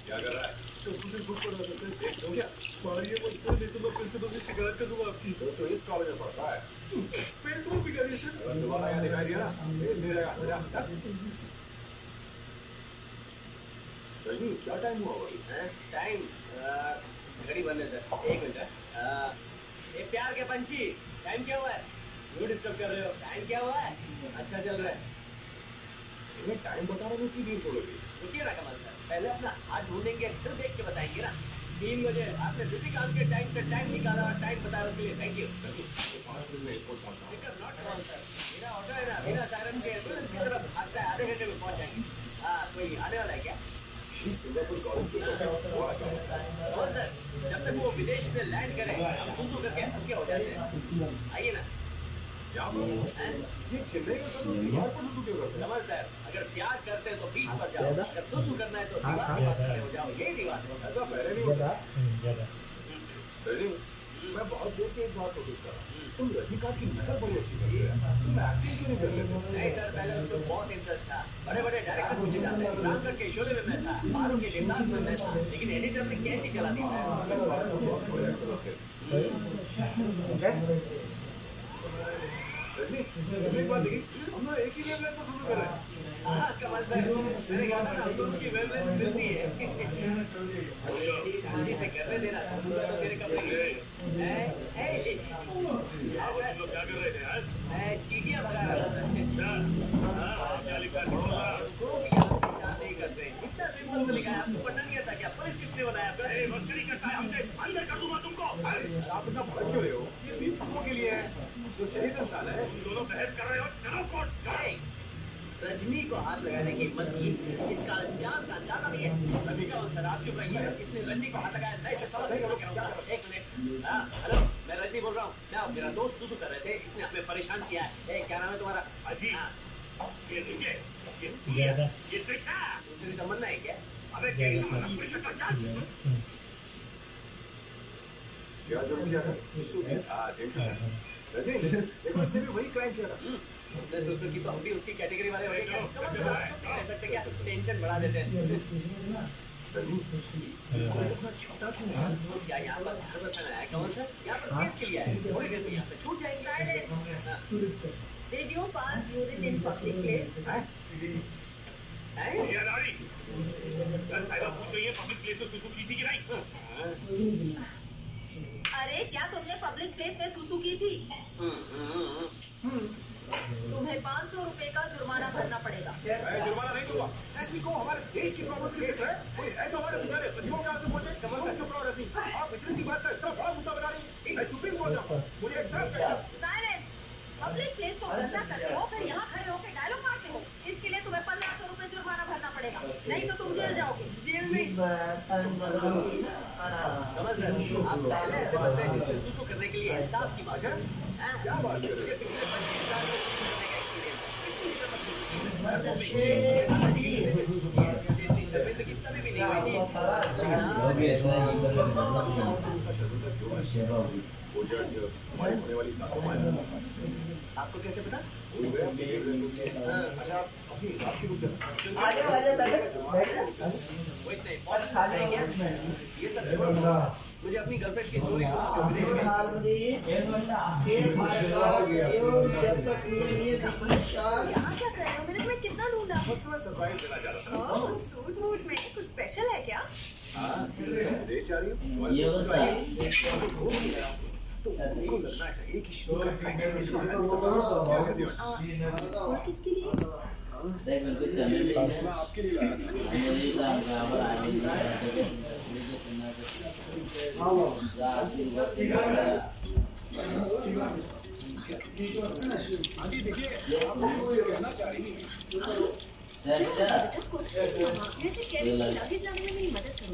A: क्या कर रहा है? देख दो क्या?
F: मारिए मुझसे, नहीं तो मैं प्रिंसिपल से शिकायत कर दूंगा आपकी।
A: तो इस कॉलेज में पढ़ता है।
F: फेसबुक भी करिए सर।
A: अगर दोबारा यहाँ दिखाई दिया ना, फेस नहीं रहेगा। जा। रजनी, क्या टाइम हुआ अभी?
D: टाइम घड़ी बंद है सर, 1 मिनट। ये प्यार के पंछी, टाइम क्या हुआ है? क्यों डिस्टर्ब कर रहे हो? टाइम क्या हुआ है? अच्छा चल रहा है।
A: इन्हें टाइम बताने में इतनी देर पड़ेगी?
D: रुकिए ना कमल सर, पहले अपना हाथ ढूंढेंगे, फिर देख के बताएंगे ना। 3 बजे आपने बिजी काम के टाइम से टाइम निकाला और टाइम बता रहे लिए थैंक यू।
A: 5 मिनट में एयरपोर्ट पहुंचना।
D: नॉट कॉल सर, मेरा ऑटो है ना, बिना सायरन के एम्बुलेंस की तरफ भागता है, आधे घंटे में पहुंच जाएंगे। हाँ, कोई आने वाला है क्या?
A: सिंगापुर कॉलेज से हुआ क्या?
D: कौन सर, जब तक वो विदेश से लैंड करे हम सुसु करके हल्के हो जाते हैं। आइए ना।
A: यहाँ पर ये चेन्नई का सब लोग दीवार पर सुसु क्यों करते हैं?
D: कमल सर, अगर प्यार करते हैं तो बीच पर जाओ, अगर सुसु करना है तो दीवार के पास खड़े हो जाओ, ये दीवार है।
A: ऐसा पहले नहीं होता।
C: ज़्यादा।
A: रजनी, मैं बहुत देर से एक बात नोटिस कर रहा हूँ, तुम रजनीकांत की नकल बड़ी अच्छी करते हो। तुम एक्टिंग क्यों नहीं कर लेते?
D: नहीं सर, पहले उसको बहुत इंटरेस्ट था। बड़े बड़े डायरेक्टर मुझे जानते हैं। रामगढ़ के शोले में मैं था, मारू के देवदास में मैं था, लेकिन एडिटर ने कैची चला दी सर।
A: रजनी, तुमने एक बात देखी? हम लोग एक ही वेवलेंथ पर सुसु कर रहे हैं।
D: हाँ कमाल सर, मैंने कहा था हम दोनों की वेवलेंथ मिलती है। जल्दी से करने देना, तो तेरे कपड़े की।
F: क्या कर रहे थे यार?
D: मैं चीटियां भगा रहा था सर।
F: क्या लिखा है?
D: नहीं करते, इतना सिंपल तो लिखा है। आपको पता नहीं था क्या? पुलिस किसने बनाया?
F: मस्करी करता है हमसे, अंदर कर दूंगा तुमको।
A: अरे आप इतना भड़क क्यों रहे हो? ये बेवकूफों के लिए है, जो शहीद इंसान है।
F: तुम दोनों बहस कर रहे हो, चलो कोर्ट।
D: रजनी को हाथ लगाने की हिम्मत की, इसका अंजाम का अंदाजा भी है। रजनी सर आप चुप रहिए, इसने रजनी को हाथ लगाया नहीं, समझ नहीं क्या होगा। एक मिनट, हाँ हेलो, मैं रजनी बोल रहा हूँ। मैं मेरा दोस्त सुसु कर रहे थे, इसने हमें परेशान किया है। क्या नाम है तुम्हारा?
F: अजीत। ये नीचे, ये
C: ज्यादा
F: ये त्रिशा।
D: दूसरी तमन्ना है क्या?
F: अबे क्या त्रिशा का जान?
A: क्या जुर्म किया था? हाँ सेम टू सेम। रजनी, देखो इसने भी वही क्राइम किया था।
D: उसने सुसु की तो हम भी उसकी कैटेगरी वाले हो गए क्या? कह सकते क्या? टेंशन बढ़ा देते हैं।
A: इतना छोटा क्यों है?
D: क्या यहाँ पर घर बसाना है? कौन सा? यहाँ पर केस के लिए है। थोड़ी देर में यहाँ से छूट जाएंगे।
B: Did you pass urine in public place?
F: ये नारी, कल साहिबा पूछ रही है पब्लिक प्लेस में सुसु की थी कि नहीं?
B: अरे क्या तुमने पब्लिक प्लेस में सुसु की थी? तुम्हें 500 रुपए का जुर्माना भरना पड़ेगा।
A: जुर्माना नहीं दूंगा। ऐसी को हमारे देश की प्रॉपर्टी लेट है, कोई है जो हमारे बेचारे गरीबों के हाथ से पहुंचे। कमल से चुप रहो रजनी। आप इतनी सी बात का इतना बड़ा मुद्दा बना रही, मैं सुप्रीम कोर्ट जाऊंगा। मुझे इंसाफ चाहिए।
B: साइलेंस। पब्लिक प्लेस को गंदा करते हो, फिर यहाँ खड़े होकर डायलॉग मारते हो। इसके लिए तुम्हें 1500 रुपए जुर्माना भरना पड़ेगा, नहीं तो तुम जेल जाओगे।
D: जेल में? कमल सर, आप पहले ऐसे बंदे हैं जिसने सुसु करने के लिए इंसाफ की बात है।
A: क्या बात कर रहे हो? वो जज हमारी होने वाली सासू माँ है।
D: आपको कैसे पता?
A: अच्छा अपनी हिसाब की रुक जाना।
E: आगे बैठो।
D: ये सब मुझे अपनी गर्लफ्रेंड की स्टोरी सुना जो विदेश में।
B: यहाँ क्या कर रहे हो? मैंने तुम्हें कितना ढूंढा।
A: बस तुम्हें सरप्राइज देना चाह रहा था।
B: ओह, सूट वूट में कुछ स्पेशल है क्या?
A: हाँ, विदेश जा रही हूँ। तो उनको लगना चाहिए कि शुरू का फाइनल में क्या कर दिया।
B: और किसके लिए?
A: मैं आपके लिए लाया आंटी देखिए, आप मुझे कहना चाह रही हैं।
B: बेटा कुछ जैसे कह रही थी, लगेज लाने में मेरी मदद करो।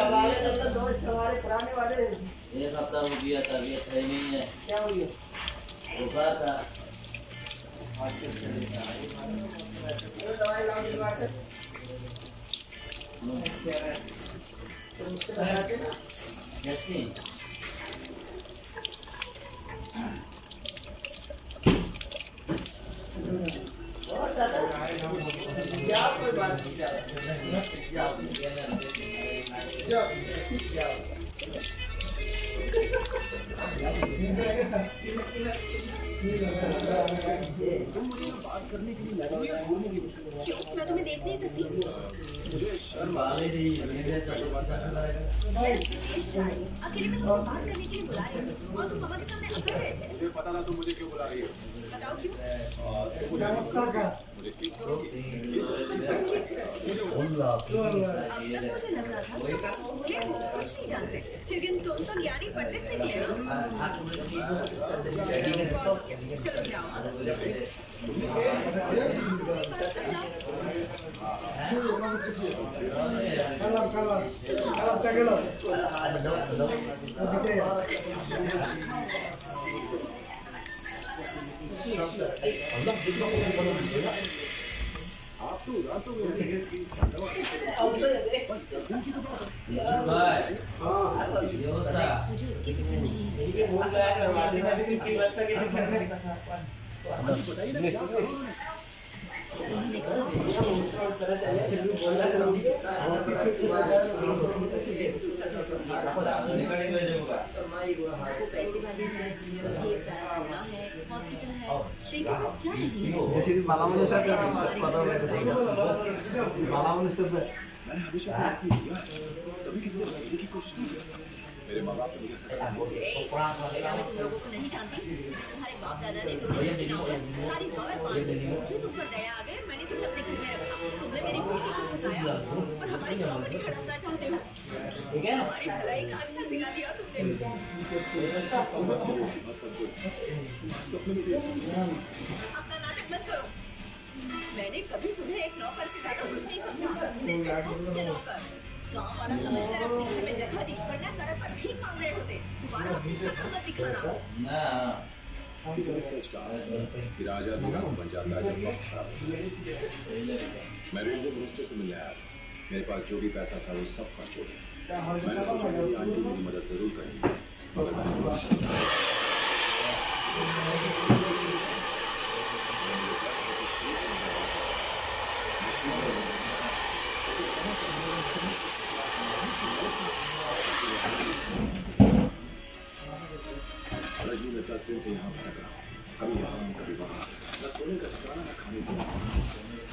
E: हमारे दोस्त हमारे पुराने वाले
K: एक हफ्ता हो गया, तबीयत सही नहीं है।
E: क्या हो गया?
K: बुखार था।
E: दवाई लाओ दिलवा कर।
K: जैसी
E: क्या कोई बात नहीं
A: बात करने के लिए लगी है।
B: मैं तुम्हें देख नहीं सकती।
A: मुझे शर्म आ रही
B: अकेले में तुमसे बात करने के लिए बुला रही थी और तुम मामा के सामने अकड़ रहे थे।
A: मुझे पता ना तुम मुझे क्यों बुला रही हो।
B: बताओ क्यों?
A: मुझे किस करोगी?
B: अब तक मुझे लग रहा था तुम भोले हो, कुछ नहीं जानते, लेकिन तुम तो ज्ञानी पंडित निकले हो। बहुत हो गया, चलो जाओ।
A: आप आप तो उदास हो गए। बस 10 दिन की तो बात है।
I: मुझे इसकी फिक्र नहीं है।
A: बताइए ना क्या
I: उन्होंने कहा कुछ नहीं। वो पैसे वाले हैं, ये सारा सोना है, हॉस्पिटल है, श्री के पास क्या नहीं है?
A: मैंने हमेशा आपको दिया है, कभी किसी से लड़ने की कोशिश नहीं की। मेरे माँ बाप ने मुझे
I: क्या मैं तुम लोगों को नहीं जानती? तुम्हारे बाप दादा ने तुम्हें सारी दौलत बांट दी। मुझे तुम पर दया आ गई, मैंने तुम्हें अपने घर में रखा। तुमने मेरी बेटी को फंसाया और हमारी प्रॉपर्टी हड़पना चाहते हो। हमारी भलाई का अच्छा सिला दिया तुमने। अपना नाटक मत करो। मैंने कभी तुम्हें एक नौकर से ज्यादा कुछ नहीं समझा। सिर्फ एक मुफ्त के नौकर। गाँव वाला समझकर अपने घर में जगह दी, वरना सड़क पर भीख मांग रहे होते। दोबारा अपनी शक्ल मत दिखाना।
A: किसी ने सच कहा कि राजा दुरान बन जाता है जब वक्त खराब होता है। मैं रेलवे मिनिस्टर से मिलने आया था। मेरे पास जो भी पैसा था वो सब खर्च हो गया। मैंने सोचा मेरी आंटी मेरी मदद जरूर करेंगी, मगर मैंने जो रजनी में 10 दिन से यहाँ भटक रहा हूँ, कभी यहाँ कभी वहाँ, न सोने का ठिकाना न खाने को।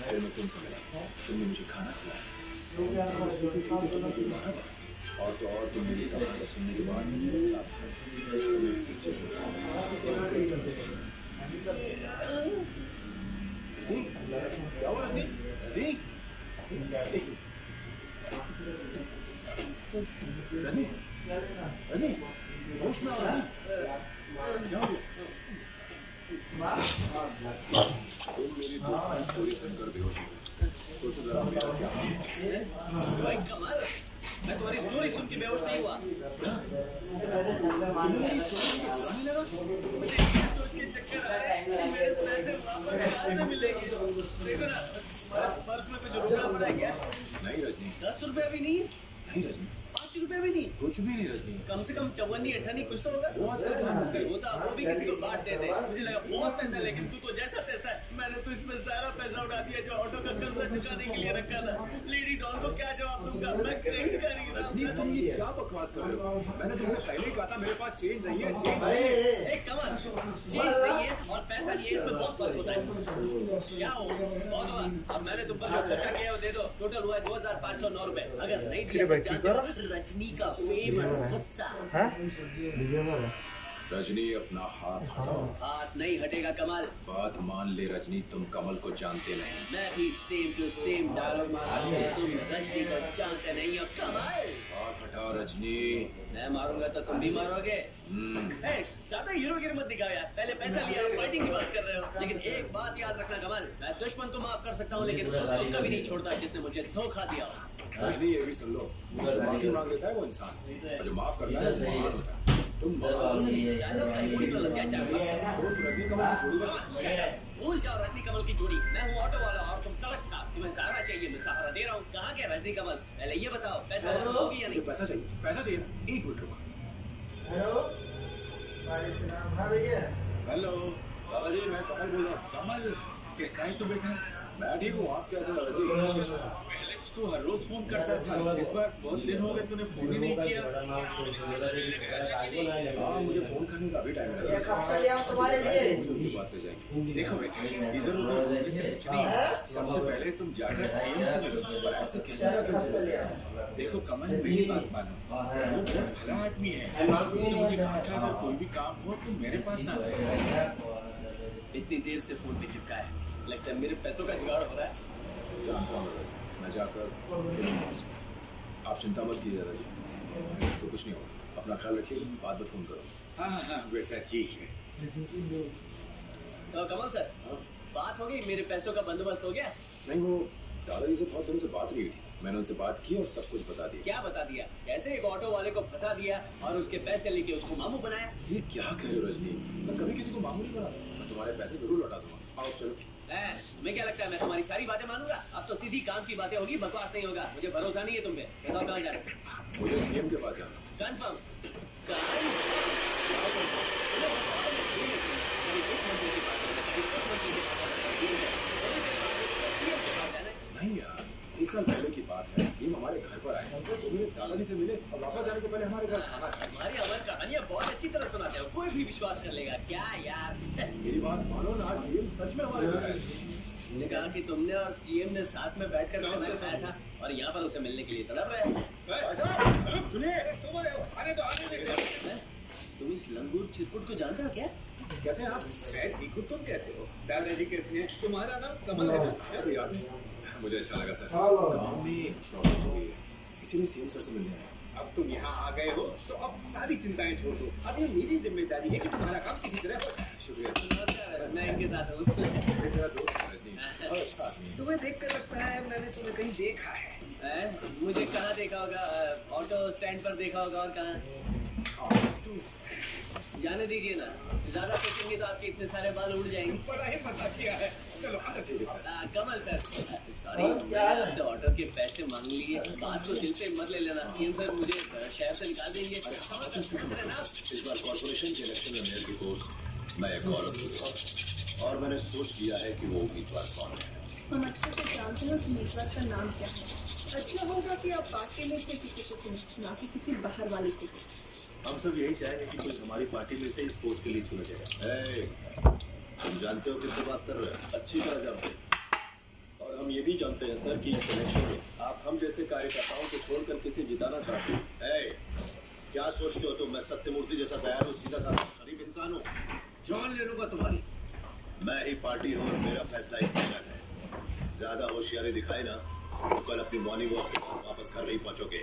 A: फिर मैं तुमसे मिला, तुमने मुझे खाना खिलाया और तो और तुम मेरी कहानी सुनने के बाद मेरे साथ सच्चे दोस्त। क्या हुआ रजनी? रजनी रजनी होश में आओ रजनी, क्या हो गया? तुम मेरी स्टोरी सुनकर बेहोश हो गए। सोचो जरा मेरा क्या हाल है।
D: भाई कमाल, मैं तुम्हारी स्टोरी सुन के बेहोश नहीं हुआ।
A: तुम्हें मेरी स्टोरी पुरानी लगा?
D: मुझे ये सोच के चक्कर आ रहा है कि मेरे पैसे वापस कहाँ से मिलेंगे। देखो ना, पर्स में कुछ रुपया पड़ा है क्या?
A: नहीं रजनी,
D: 10 रुपया भी नहीं?
A: नहीं रजनी,
D: 5 रुपया भी नहीं?
A: कुछ भी नहीं रजनी।
D: कम से कम 54 58 कुछ तो होगा।
A: वो आजकल कहाँ मिलते हैं?
D: होता वो भी किसी को बांट देते। मुझे लगा बहुत पैसा, लेकिन तू तो जैसा तैसा है। मैंने तो इसमें सारा पैसा उड़ा दिया जो ऑटो का कर्जा चुकाने के लिए रखा था। लेडी डॉन को क्या जवाब दूंगा? मैं क्रेडिट कार्ड ही
A: रजनी, तुम ये क्या बकवास कर रहे हो? मैंने तुमसे पहले ही कहा था मेरे पास चेंज नहीं है, चेंज नहीं है।
D: एक कमाल, चेंज नहीं है और पैसा नहीं है, इसमें बहुत फर्क होता है। क्या हो बहुत हुआ। अब मैंने तुम पर जो खर्चा किया वो दे दो। टोटल हुआ है 2509 रुपए। अगर नहीं दिया तो जानते हो रजनी का फेमस गुस्सा।
A: रजनी अपना हाथ हटाओ।
D: हाथ नहीं हटेगा कमाल।
A: बात मान ले रजनी, तुम कमल को जानते नहीं।
D: मैं भी सेम टू सेम डायलॉग मारूंगा। तुम रजनी को जानते नहीं हो कमाल।
A: हाथ हटाओ रजनी।
D: मैं मारूंगा तो तुम भी मारोगे। ज्यादा हीरोगिरी मत दिखाओ यार। पहले पैसा लिया, फाइटिंग की बात कर रहे हो। लेकिन एक बात याद रखना कमाल, मैं दुश्मन को माफ कर सकता हूँ लेकिन उसको कभी नहीं छोड़ता जिसने मुझे धोखा दिया हो।
A: रजनी ये भी सुन लो, माफी मांग लेता है वो इंसान, और जो माफ करता है वो महान होता है। तुम
D: भूल जाओ रजनी कमल की जोड़ी। मैं हूँ ऑटो वाला और तुम सड़क छाप। तुम्हें सहारा चाहिए, मैं सहारा दे रहा हूँ। कहाँ गया रजनी कमल? पहले ये बताओ पैसा होगी या नहीं?
A: पैसा चाहिए, पैसा चाहिए। एक मिनट रुको।
E: हेलो हाँ भैया।
A: हेलो बाबा जी, मैं कमल बोल रहा हूँ। कमल कैसा है तू बेटा? मैं ठीक हूँ, आप कैसे बाबा जी? पहले तो हर रोज फोन करता था, इस बार बहुत दिन हो गए तूने फोन ही नहीं किया। हाँ मुझे फोन करने का भी टाइम लगा।
E: एक हफ्ता लिया तुम्हारे लिए।
A: उनके पास ले जाएंगे। देखो बेटा, इधर उधर से कुछ नहीं है। सबसे पहले तुम जाकर सीएम से मिलो। पर ऐसे कैसे? देखो कमल, मेरी बात मानो, वो बहुत भला आदमी है। उससे मुझे कहा था अगर कोई भी काम हो तो मेरे पास आना।
D: इतनी देर से फोन पे चिपका है, लगता है मेरे पैसों का जुगाड़ हो रहा है।
A: जानता हूँ मैं जाकर आप चिंता मत कीजिए दादाजी, तो कुछ नहीं होगा। अपना ख्याल रखिए, बाद में फोन करो।
J: हाँ हाँ बेटा ठीक है।
D: तो कमल सर, बात हो गई, मेरे पैसों का बंदोबस्त हो गया?
A: नहीं, वो दादाजी से बहुत दिनों से बात नहीं हुई थी। मैंने उनसे बात की और सब कुछ बता दिया।
D: क्या बता दिया? कैसे एक ऑटो वाले को फंसा दिया और उसके पैसे लेके उसको मामू बनाया?
A: ये क्या कह रहे हो रजनी? मैं कभी किसी को मामू नहीं बना। मैं तुम्हारे पैसे जरूर लौटा दूंगा। आओ चलो।
D: तुम्हें क्या लगता है मैं तुम्हारी सारी बातें मानूंगा? अब तो सीधी काम की बातें होगी, बकवास नहीं होगा। मुझे भरोसा नहीं है तुम पे। बताओ कहाँ जा रहे हो?
A: मुझे सीएम के पास जाना।
D: कंफर्म?
A: नहीं यार, 1 साल पहले की बात है। सीएम हमारे घर पर आए, मेरे दादाजी से मिले और वापस जाने से पहले हमारे घर खाना खाया।
D: हमारी अमर कहानियाँ बहुत अच्छी तरह सुनाते हो, कोई भी विश्वास कर लेगा। क्या यार?
A: मेरी बात मानो ना, सीएम सच में हमारे घर आए।
D: तुमने कहा कि तुमने और सीएम ने साथ में बैठकर खाना खाया था और यहाँ पर उसे मिलने के लिए तड़प रहे हैं। तुम इस लंगूर चिरकुट को जानते हो क्या?
A: कैसे आप?
F: मैं ठीक हूँ, तुम कैसे हो? दादाजी कैसे हैं? तुम्हारा नाम कमल है ना?
A: तो याद है, मुझे अच्छा लगा सर। गाँव में प्रॉब्लम हो गई है, इसीलिए सीएम सर से मिलने आए।
F: अब तुम यहाँ आ गए हो तो अब सारी चिंताएं छोड़ दो। अब ये मेरी जिम्मेदारी है कि तुम्हारा काम किसी तरह हो जाए।
A: शुक्रिया सर।
D: मैं इनके साथ हूँ।
A: मेरा दोस्त रजनी अच्छा आदमी है।
F: तुम्हें देखकर लगता है मैंने तुम्हें कहीं देखा है।
D: मुझे कहाँ देखा होगा? ऑटो स्टैंड पर देखा होगा और कहाँ? जाने दीजिए ना, ज्यादा सोचेंगे तो आपके इतने सारे बाल उड़ जाएंगे।
F: बड़ा ही मजा किया है। चलो आना चाहिए सर।
D: कमल सर, सॉरी मैंने आपसे ऑर्डर के पैसे मांग लिए। बात को दिल से मत ले लेना। सीएम सर मुझे शहर से निकाल देंगे।
A: इस बार कॉर्पोरेशन के इलेक्शन में मेयर की पोस्ट मैं एक औरत दूंगा और मैंने सोच लिया है कि वो उम्मीदवार कौन है।
L: हम अच्छे से जानते हैं उस उम्मीदवार का नाम क्या है। अच्छा होगा कि आप पार्टी में से किसी को चुनें, ना कि किसी बाहर वाले को।
A: हम सब यही चाहेंगे कि कोई हमारी पार्टी में से इस पोस्ट के लिए चुना जाए। तुम जानते हो किससे बात कर रहे हो? अच्छी तरह जानते हैं। और हम ये भी जानते हैं सर कि इस इलेक्शन में आप हम जैसे कार्यकर्ताओं को छोड़कर किसे जिताना चाहते हैं। क्या सोचते हो तुम? मैं सत्यमूर्ति जैसा तैयार हूँ, सीधा साधा शरीफ इंसान हूँ, जान ले लूंगा तुम्हारी। मैं ही पार्टी हूँ और मेरा फैसला ही फाइनल है। ज्यादा होशियारी दिखाई ना तो कल अपनी मॉर्निंग वॉक के बाद वापस घर नहीं पहुंचोगे।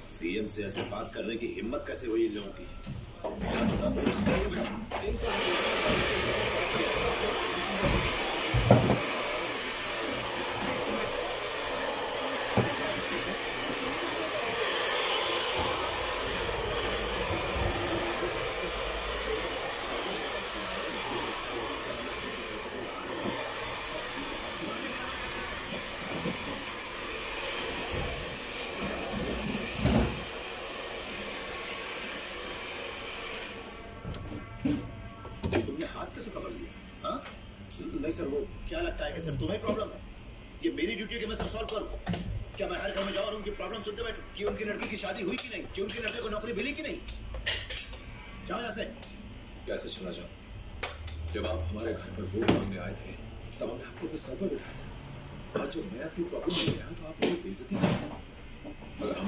A: सीएम से ऐसे बात करने की हिम्मत कैसे हुई इन लोगों की? क्या लगता है कि सिर्फ तुम्हें प्रॉब्लम है? ये मेरी ड्यूटी है कि मैं सब सॉल्व करूं। क्या मैं हर घर में जाऊं और उनकी प्रॉब्लम सुनते बैठूं कि उनकी लड़की की शादी हुई कि नहीं, कि उनके लड़के को नौकरी मिली कि नहीं? जाओ यहाँ से। कैसे चला जाओ? जब आप हमारे घर पर वोट मांगने आए थे तब हमने आपको अपने सर पर बिठाया था। आज जब मैं आपकी प्रॉब्लम ले गया तो आप मेरी बेइज्जती करते हैं। अगर हम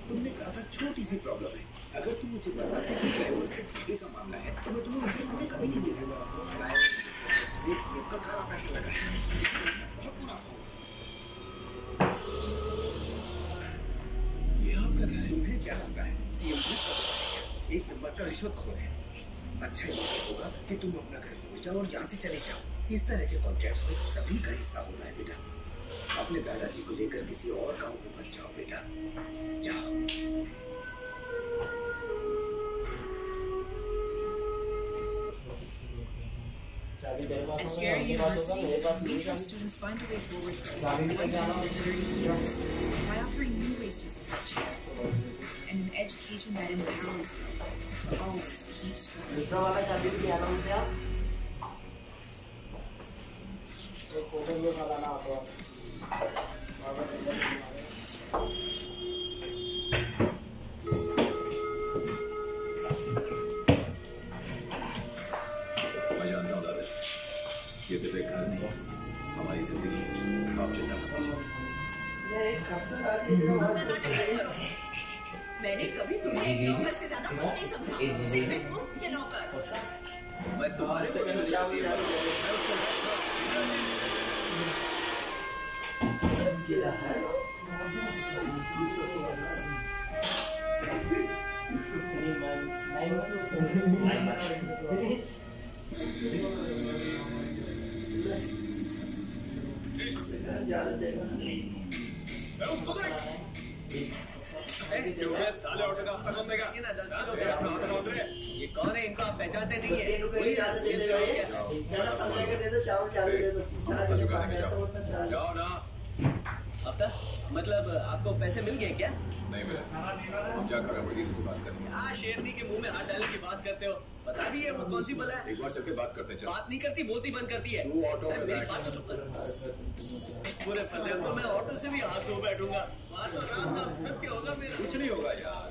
A: तुमने कहा था छोटी सी प्रॉब्लम है। अगर तुम मुझे बताते कि ड्राइवर के ठेके का मामला है तो मैं तुम्हें उनके सामने कभी नहीं ले जाता। ये सीएम का खाना पैसा लगा है, बहुत मुनाफा होगा। ये आप क्या कह रहे हैं? तुम्हें क्या लगता है सीएम एक नंबर का रिश्वतखोर है? अच्छा ये होगा कि तुम अपना घर छोड़ जाओ और यहाँ से चले जाओ। इस तरह के कॉन्ट्रैक्ट्स में सभी का हिस्सा होता है बेटा। अपने दादाजी को लेकर किसी और गांव में बस जाओ बेटा, जाओ।
M: At Sierra University, we help students find a way forward for years by offering new ways to support charity and an education that empowers them to always keep striving.
A: मैं जानता हूँ दादाजी, ये सिर्फ एक घर नहीं, हमारी जिंदगी। आप चिंता मत कीजिए।
I: मैंने कभी तुम्हें एक नौकर से ज्यादा कुछ नहीं समझा, सिर्फ एक मुफ्त के नौकर।
A: मैं तुम्हारे उसको देख। साले ऑटो का हफ्ता कौन देगा?
D: ये कौन है? इनको आप पहचानते नहीं है?
A: जाओ ना।
D: हफ्ता मतलब आपको पैसे मिल गए क्या?
A: नहीं मिला। हम जाकर रमणगीरी से बात करेंगे।
D: शेरनी के मुंह में हाथ डालने की बात करते हो। बता भी है वो कौन सी बला है?
A: एक बार चल के बात करते चल।
D: बात नहीं करती, बोलती बंद करती है।
A: तू ऑटो में
D: मेरी बात तो चुप कर। पूरे फंसे तो मैं ऑटो से भी हाथ धो बैठूंगा। बात तो आराम से सब क्या होगा मेरा?
A: कुछ नहीं होगा यार।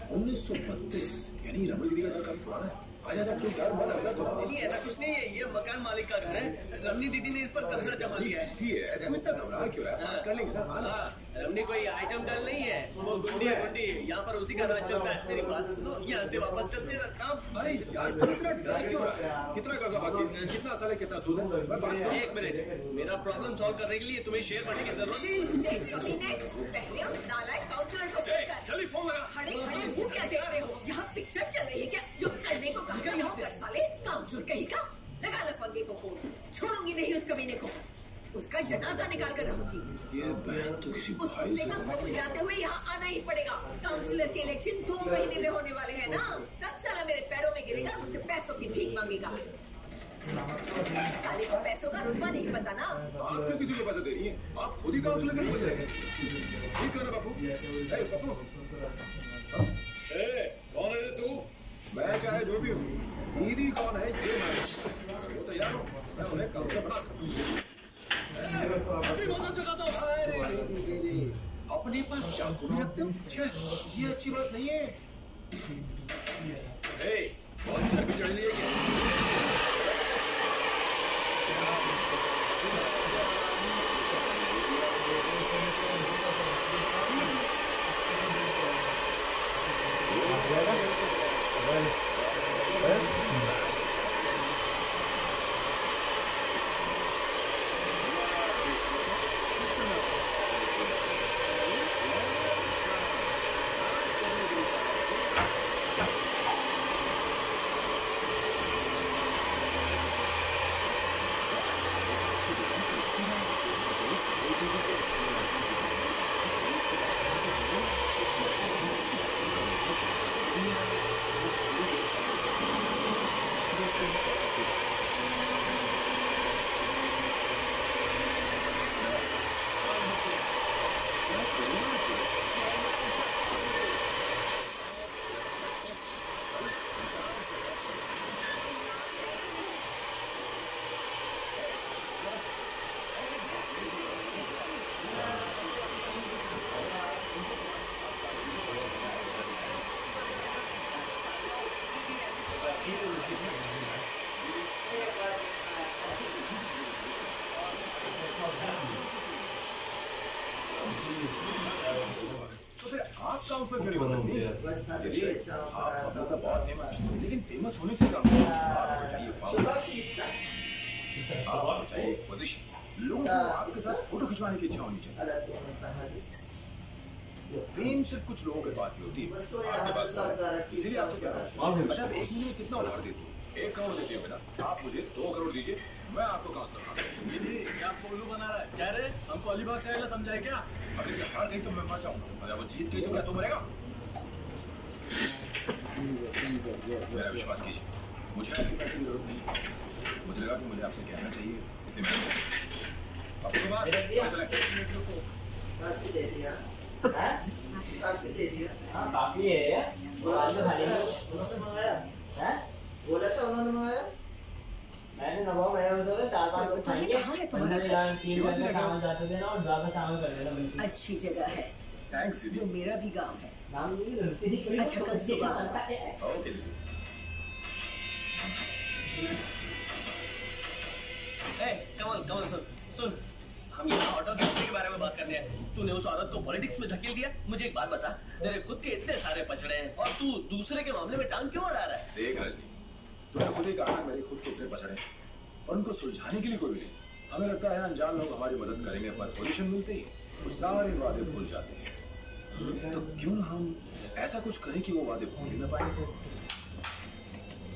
A: 1932 यानी रमणगिरी का घर काफी पुराना है। आजा जा क्यों घर बंद अंदर तो
D: नहीं ऐसा कुछ नहीं है, ये मकान मालिक का घर है। रमनी दीदी ने इस पर कब्जा जमा लिया है।
A: तू इतना घबरा क्यों रहा है? कर लेंगे ना।
D: रमनी कोई आइटम डाल नहीं है, वो गुंडी है गुंडी। यहाँ पर उसी का राज चलता है। मेरी बात सुनो, यहाँ से वापस चलते ना काम।
A: अरे यार इतना डर क्यों रहा है? कितना कर्जा बाकी है? कितना साल है? कितना सूद है?
D: एक मिनट, मेरा प्रॉब्लम सॉल्व करने के लिए तुम्हें शेयर बनने की जरूरत नहीं।
I: पहले उस नालायक काउंसलर को फोन कर।
A: जल्दी फोन लगा।
I: खड़े खड़े वो क्या देख रहे हो? यहाँ पिक्चर चल रही है क्या? जो करने को कहा यहाँ कर साले कामचोर कहीं का। लगा लो फंगे को फोन। छोड़ूंगी नहीं उस कमीने को। उसका जनाजा निकाल कर रहूंगी।
A: ये बहन तो किसी
I: उस कुत्ते का धोख खिलाते हुए यहाँ आना ही पड़ेगा। काउंसलर के इलेक्शन 2 महीने में होने वाले हैं ना, तब साला मेरे पैरों में गिरेगा, मुझसे पैसों की भीख मांगेगा। साले को पैसों का रुतबा नहीं पता ना।
A: आप क्यों किसी को पैसे दे रही हैं? आप खुद ही काउंसलर के बन जाएंगे। ठीक है ना बापू? बापू कौन है तू? मैं चाहे जो भी हूँ, दीदी कौन है ये मैं अगर वो तैयार हो मैं उन्हें काउंसलर बना सकता हूँ। अभी मजा चलाता हूँ। अपने पास चाकू भी रखते हो? ये अच्छी बात नहीं है। बहुत चर्बी चढ़ रही है। काउंसलर क्यों नहीं बन सकती? आप बहुत फेमस है, लेकिन फेमस होने से क्या आपको चाहिए पावर, आपको चाहिए पोजीशन, लोगों को आपके साथ फोटो खिंचवाने की इच्छा होनी चाहिए। फेम सिर्फ कुछ लोगों के पास ही होती है, आपके पास नहीं। इसीलिए आपसे कह रहा हूँ, अच्छा आप 1 महीने में कितना उधार देती हो? 1 करोड़ देती हो बेटा, आप मुझे 2 करोड़ दीजिए, मैं आपको काउंसलर बना दूंगा। दीदी क्या कोल्लू बना रहा है? कह रहे हमको अलीबाग से आएगा, समझाए क्या? अगर सरकार गई तो मैं मर जाऊंगा, अगर वो जीत गई तो क्या तू मरेगा? मेरा विश्वास कीजिए, मुझे आपके पैसे की जरूरत नहीं। मुझे लगा कि मुझे आपसे कहना चाहिए, इसे मैं आपको बात
E: काफी दे दिया, काफी दे दिया।
G: हाँ काफी है।
E: मंगाया है? बोला था उन्होंने मंगाया।
G: मैंने नवाब मैं उधर 4-5 लोग खाएंगे।
I: कहाँ है तुम्हारा घर?
G: 3 घंटे काम जाते थे ना और ज्यादा काम कर देना बिल्कुल।
I: अच्छी जगह है।
A: थैंक्स दीदी।
I: वो मेरा भी गांव है।
G: नाम नहीं
I: अच्छा कल सुबह।
A: ओके दीदी।
D: कमल सुन सुन, हम यहाँ ऑटो के बारे में बात करते हैं। तूने उस औरत को पॉलिटिक्स में धकेल दिया। मुझे एक बात बता, तेरे खुद के इतने सारे पछड़े हैं और तू दूसरे के मामले में टांग क्यों अड़ा रहा है?
A: देख रजनी, तूने खुद ही कहा मेरे खुद के इतने पछड़े और उनको सुलझाने के लिए कोई भी नहीं। हमें लगता है अनजान लोग हमारी मदद करेंगे, पर पोजीशन मिलते ही वो सारे वादे भूल जाते हैं। तो क्यों ना हम ऐसा कुछ करें कि वो वादे भूल ही ना पाए।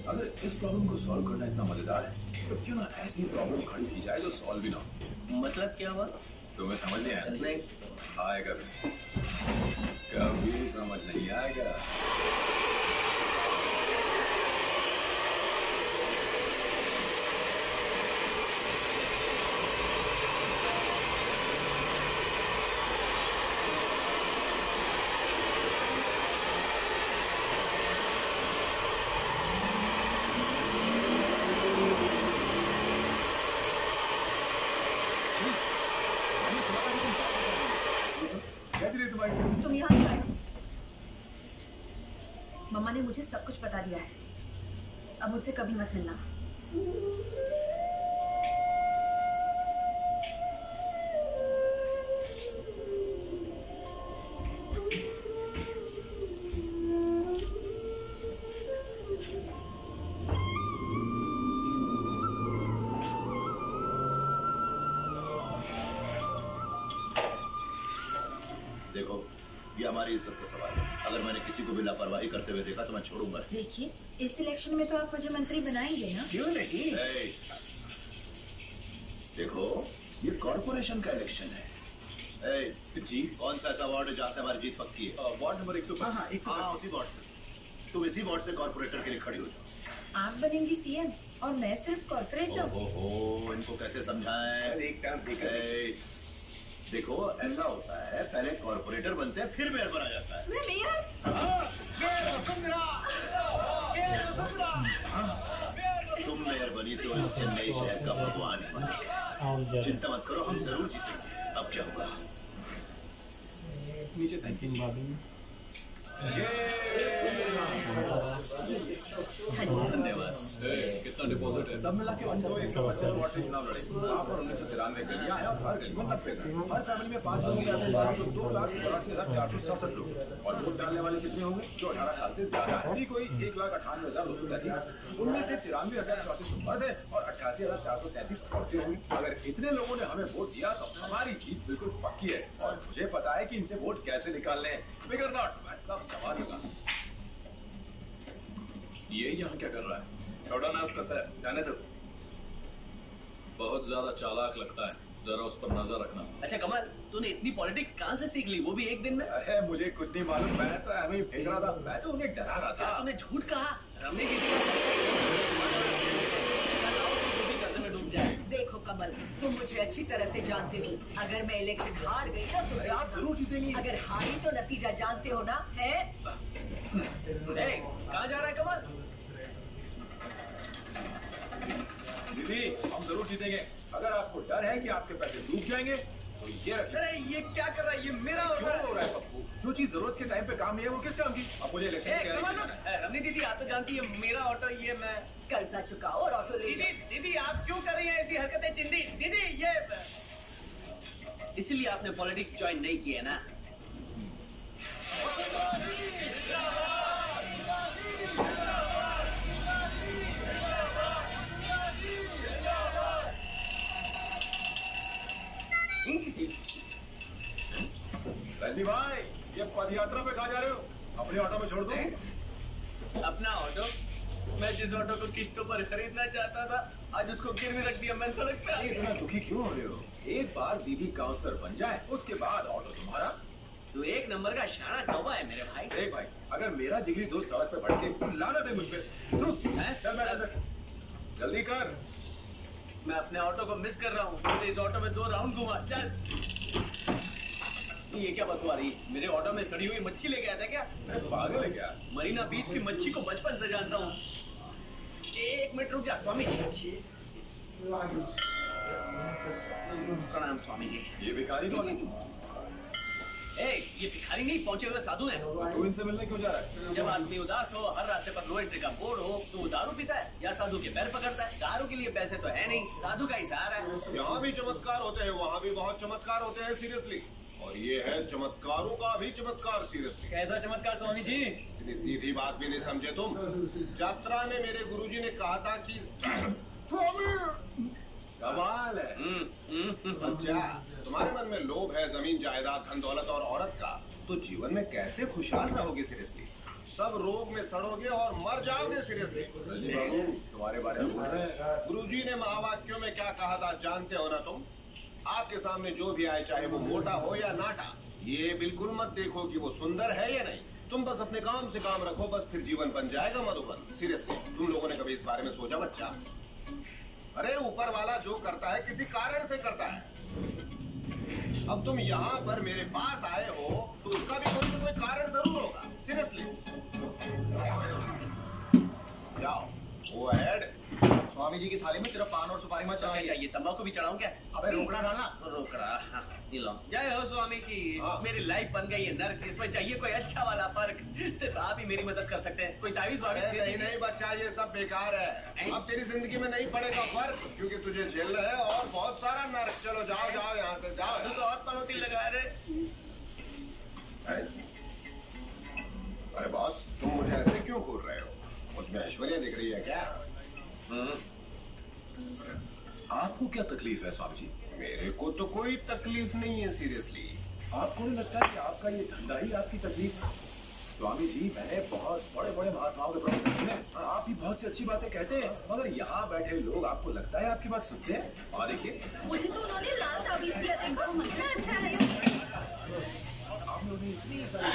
A: अगर इस प्रॉब्लम को सॉल्व करना इतना मजेदार है तो क्यों ना ऐसी प्रॉब्लम खड़ी की जाए जो सॉल्व भी ना हो।
D: मतलब क्या हुआ?
A: तुम्हें समझ नहीं आया?
D: नहीं
A: आएगा भी, कभी समझ नहीं आएगा।
I: तुम यहाँ क्यों आए हो? मम्मा ने मुझे सब कुछ बता दिया है। अब मुझसे कभी मत मिलना।
N: देखो, ये हमारी इज्जत का सवाल है। अगर मैंने किसी को भी लापरवाही करते हुए देखा तो मैं छोड़ूंगा।
I: देखिए, इस इलेक्शन में तो आप मुझे मंत्री बनाएंगे ना?
N: क्यों नहीं? देखो, ये कॉर्पोरेशन का इलेक्शन है। जी, कौन सा ऐसा वार्ड है जहाँ से हमारी जीत पक्की है?
A: Ward number 105।
N: हाँ, उसी वार्ड से। तुम इसी वार्ड से कॉर्पोरेटर के लिए खड़ी हो जाओ।
I: आप बनेंगी सीएम और मैं सिर्फ कॉर्पोरेटर।
N: ओहो, इनको कैसे समझाएं? देखो, ऐसा होता है, पहले कॉर्पोरेटर बनते हैं, फिर मेयर बना जाता है।
I: मैं मेयर?
N: तुम मेयर बनी तो इस चेन्नई शहर का भगवान बनेगा। चिंता मत करो, हम जरूर जीतेंगे। अब क्या होगा?
A: नीचे साइन कीजिए।
N: धन्यवाद।
A: कितना डिपॉजिट है? सब मिला के 150 वाट से चुनाव लड़े। वहाँ पर 1993 गलियाँ हैं और हर गली में मत फेंका। हर फैमिली में 5 लोग तो 2,84,467 लोग। और वोट डालने वाले कितने होंगे? जो 18 साल से ज्यादा है। अभी कोई 1,98,233। उनमें से 93,034 मर्द है और 88,433 औरतें होंगी। अगर इतने लोगों ने हमें वोट दिया तो हमारी जीत बिल्कुल पक्की है। और मुझे पता है कि इनसे वोट कैसे निकालने हैं। फिगर नॉट, मैं सब सवाल लगा। ये यहाँ क्या कर रहा है? छोड़ा ना उसका सर, जाने दो। बहुत ज्यादा चालाक लगता है, जरा उस पर नजर रखना।
D: अच्छा कमल, तूने इतनी पॉलिटिक्स कहाँ से सीख ली, वो भी एक दिन में?
A: अरे मुझे कुछ नहीं मालूम, मैं तो ऐसे ही फेंक रहा था। मैं तो उन्हें डरा रहा था।
D: तूने झूठ कहा। रमने की डूब जाए।
I: देखो कमल, तुम मुझे अच्छी तरह से जानते हो। अगर मैं इलेक्शन हार गई ना तो
A: आप जरूर जीतेंगी।
I: अगर हारी तो नतीजा जानते हो ना? है?
D: कहाँ जा रहा है कमल?
A: दीदी, हम जरूर जीतेंगे। अगर आपको डर है कि आपके पैसे डूब जाएंगे तो ये रखिए।
D: अरे ये क्या कर रहा है? ये मेरा
A: क्यों हो रहा है पप्पू? जो चीज जरूरत के टाइम पे काम नहीं है वो किस काम की? अब मुझे इलेक्शन की तैयारी।
D: रमनी दीदी, आप तो जानती है मेरा ऑटो ये मैं
I: कर्जा चुकाओ और ऑटो ले जाओ।
D: दीदी आप क्यों कर रही हैं ऐसी हरकतें? चिंदी दीदी, ये इसलिए आपने पॉलिटिक्स ज्वाइन नहीं किया ना?
A: रजनी भाई, ये पद यात्रा पे कहाँ जा रहे हो? अपने ऑटो में छोड़ दो।
D: अपना ऑटो? मैं जिस ऑटो को किस्तों पर खरीदना चाहता था, आज उसको गिरवी रख दिया। मैं सड़क पे।
A: इतना दुखी क्यों हो रहे हो? एक बार दीदी काउंसलर बन जाए, उसके बाद ऑटो तुम्हारा।
D: तू एक नंबर का शाना कौवा है मेरे भाई।
A: देख भाई, अगर मेरा जिगरी दोस्त सड़क पे भड़के तो लानत है मुझ पे। चल बैठ अंदर, जल्दी कर।
D: मैं अपने ऑटो को मिस कर रहा हूँ। तो इस ऑटो में 2 राउंड घुमा। चल। ये क्या बदबू आ रही है? मेरे ऑटो में सड़ी हुई मच्छी लेके आया था क्या?
A: पागल है क्या?
D: मरीना बीच की मच्छी को बचपन से जानता हूँ। एक मिनट रुक जा स्वामी जी। प्रणाम स्वामी जी।
A: ये भिखारी कौन है?
D: ये भिखारी नहीं, पहुंचे हुए साधु हैं।
J: तू इनसे मिलने क्यों जा रहा है?
D: जब आदमी उदास हो, हर रास्ते पर लो एंट्री का बोर्ड हो, तो वो दारू पीता है या साधु के पैर पकड़ता है। दारू के लिए पैसे तो है नहीं, साधु का ही सहारा है।
N: यहाँ भी चमत्कार होते हैं, वहाँ भी बहुत चमत्कार होते हैं, सीरियसली। और ये है चमत्कारों का भी चमत्कार, सीरियसली।
G: कैसा चमत्कार स्वामी जी?
N: इतनी सीधी बात भी नहीं समझे तुम। यात्रा में मेरे गुरुजी ने कहा था कि कमाल है बच्चा, तुम्हारे मन में लोभ है जमीन जायदाद धन दौलत और औरत का, तो जीवन में कैसे खुशहाल रहोगे? सीरियसली सब रोग में सड़ोगे और मर जाओगे। सीरियसली तुम्हारे बारे में गुरुजी ने महावाक्यों में क्या कहा था जानते हो ना तुम? आपके सामने जो भी आए, चाहे वो मोटा हो या नाटा, ये बिल्कुल मत देखो कि वो सुंदर है या नहीं। तुम बस अपने काम से काम रखो, बस फिर जीवन बन जाएगा मधुबन। सीरियसली तुम लोगों ने कभी इस बारे में सोचा बच्चा? अरे ऊपर वाला जो करता है किसी कारण से करता है। अब तुम यहाँ पर मेरे पास आए हो तो उसका भी कोई ना कोई कारण जरूर होगा। सीरियसली जाओ, गो अहेड।
E: स्वामी जी की थाली में सिर्फ पान और सुपारी मत
D: चाहिए, तंबाकू भी चढ़ाऊं क्या?
E: अबे रोकड़ा डालना।
D: रोकड़ा, जय हो स्वामी की। मेरी लाइफ बन गई है नर्क, इसमें चाहिए कोई अच्छा वाला फर्क। सिर्फ आप ही मेरी मदद कर सकते हैं। कोई तावीज वावीज?
N: नहीं बच्चा, ये सब बेकार है। अब तेरी जिंदगी में नहीं पड़ेगा फर्क, क्योंकि तुझे जेल है और बहुत सारा नर्क। चलो जाओ जाओ यहाँ से जाओ।
D: तू तो और पनौती लगा रहे।
N: अरे बॉस, तुम मुझे ऐसे क्यों घूर रहे हो? मुझमें ऐश्वर्या दिख रही है क्या?
A: आपको क्या तकलीफ है स्वामी जी?
N: मेरे को तो कोई तकलीफ नहीं है, सीरियसली।
A: आपको नहीं लगता कि आपका ये धंधा ही आपकी तकलीफ है? स्वामी जी, मैंने बहुत बड़े बड़े महात्माओं के प्रवचन सुने, आप भी बहुत सी अच्छी बातें कहते हैं, मगर यहाँ बैठे लोग आपको लगता है आपकी बात सुनते हैं? और देखिए,
I: मुझे तो उन्होंने लाल ताबीज दिया था, इनको मंत्र अच्छा है।
A: आपने उन्हें इतनी सारी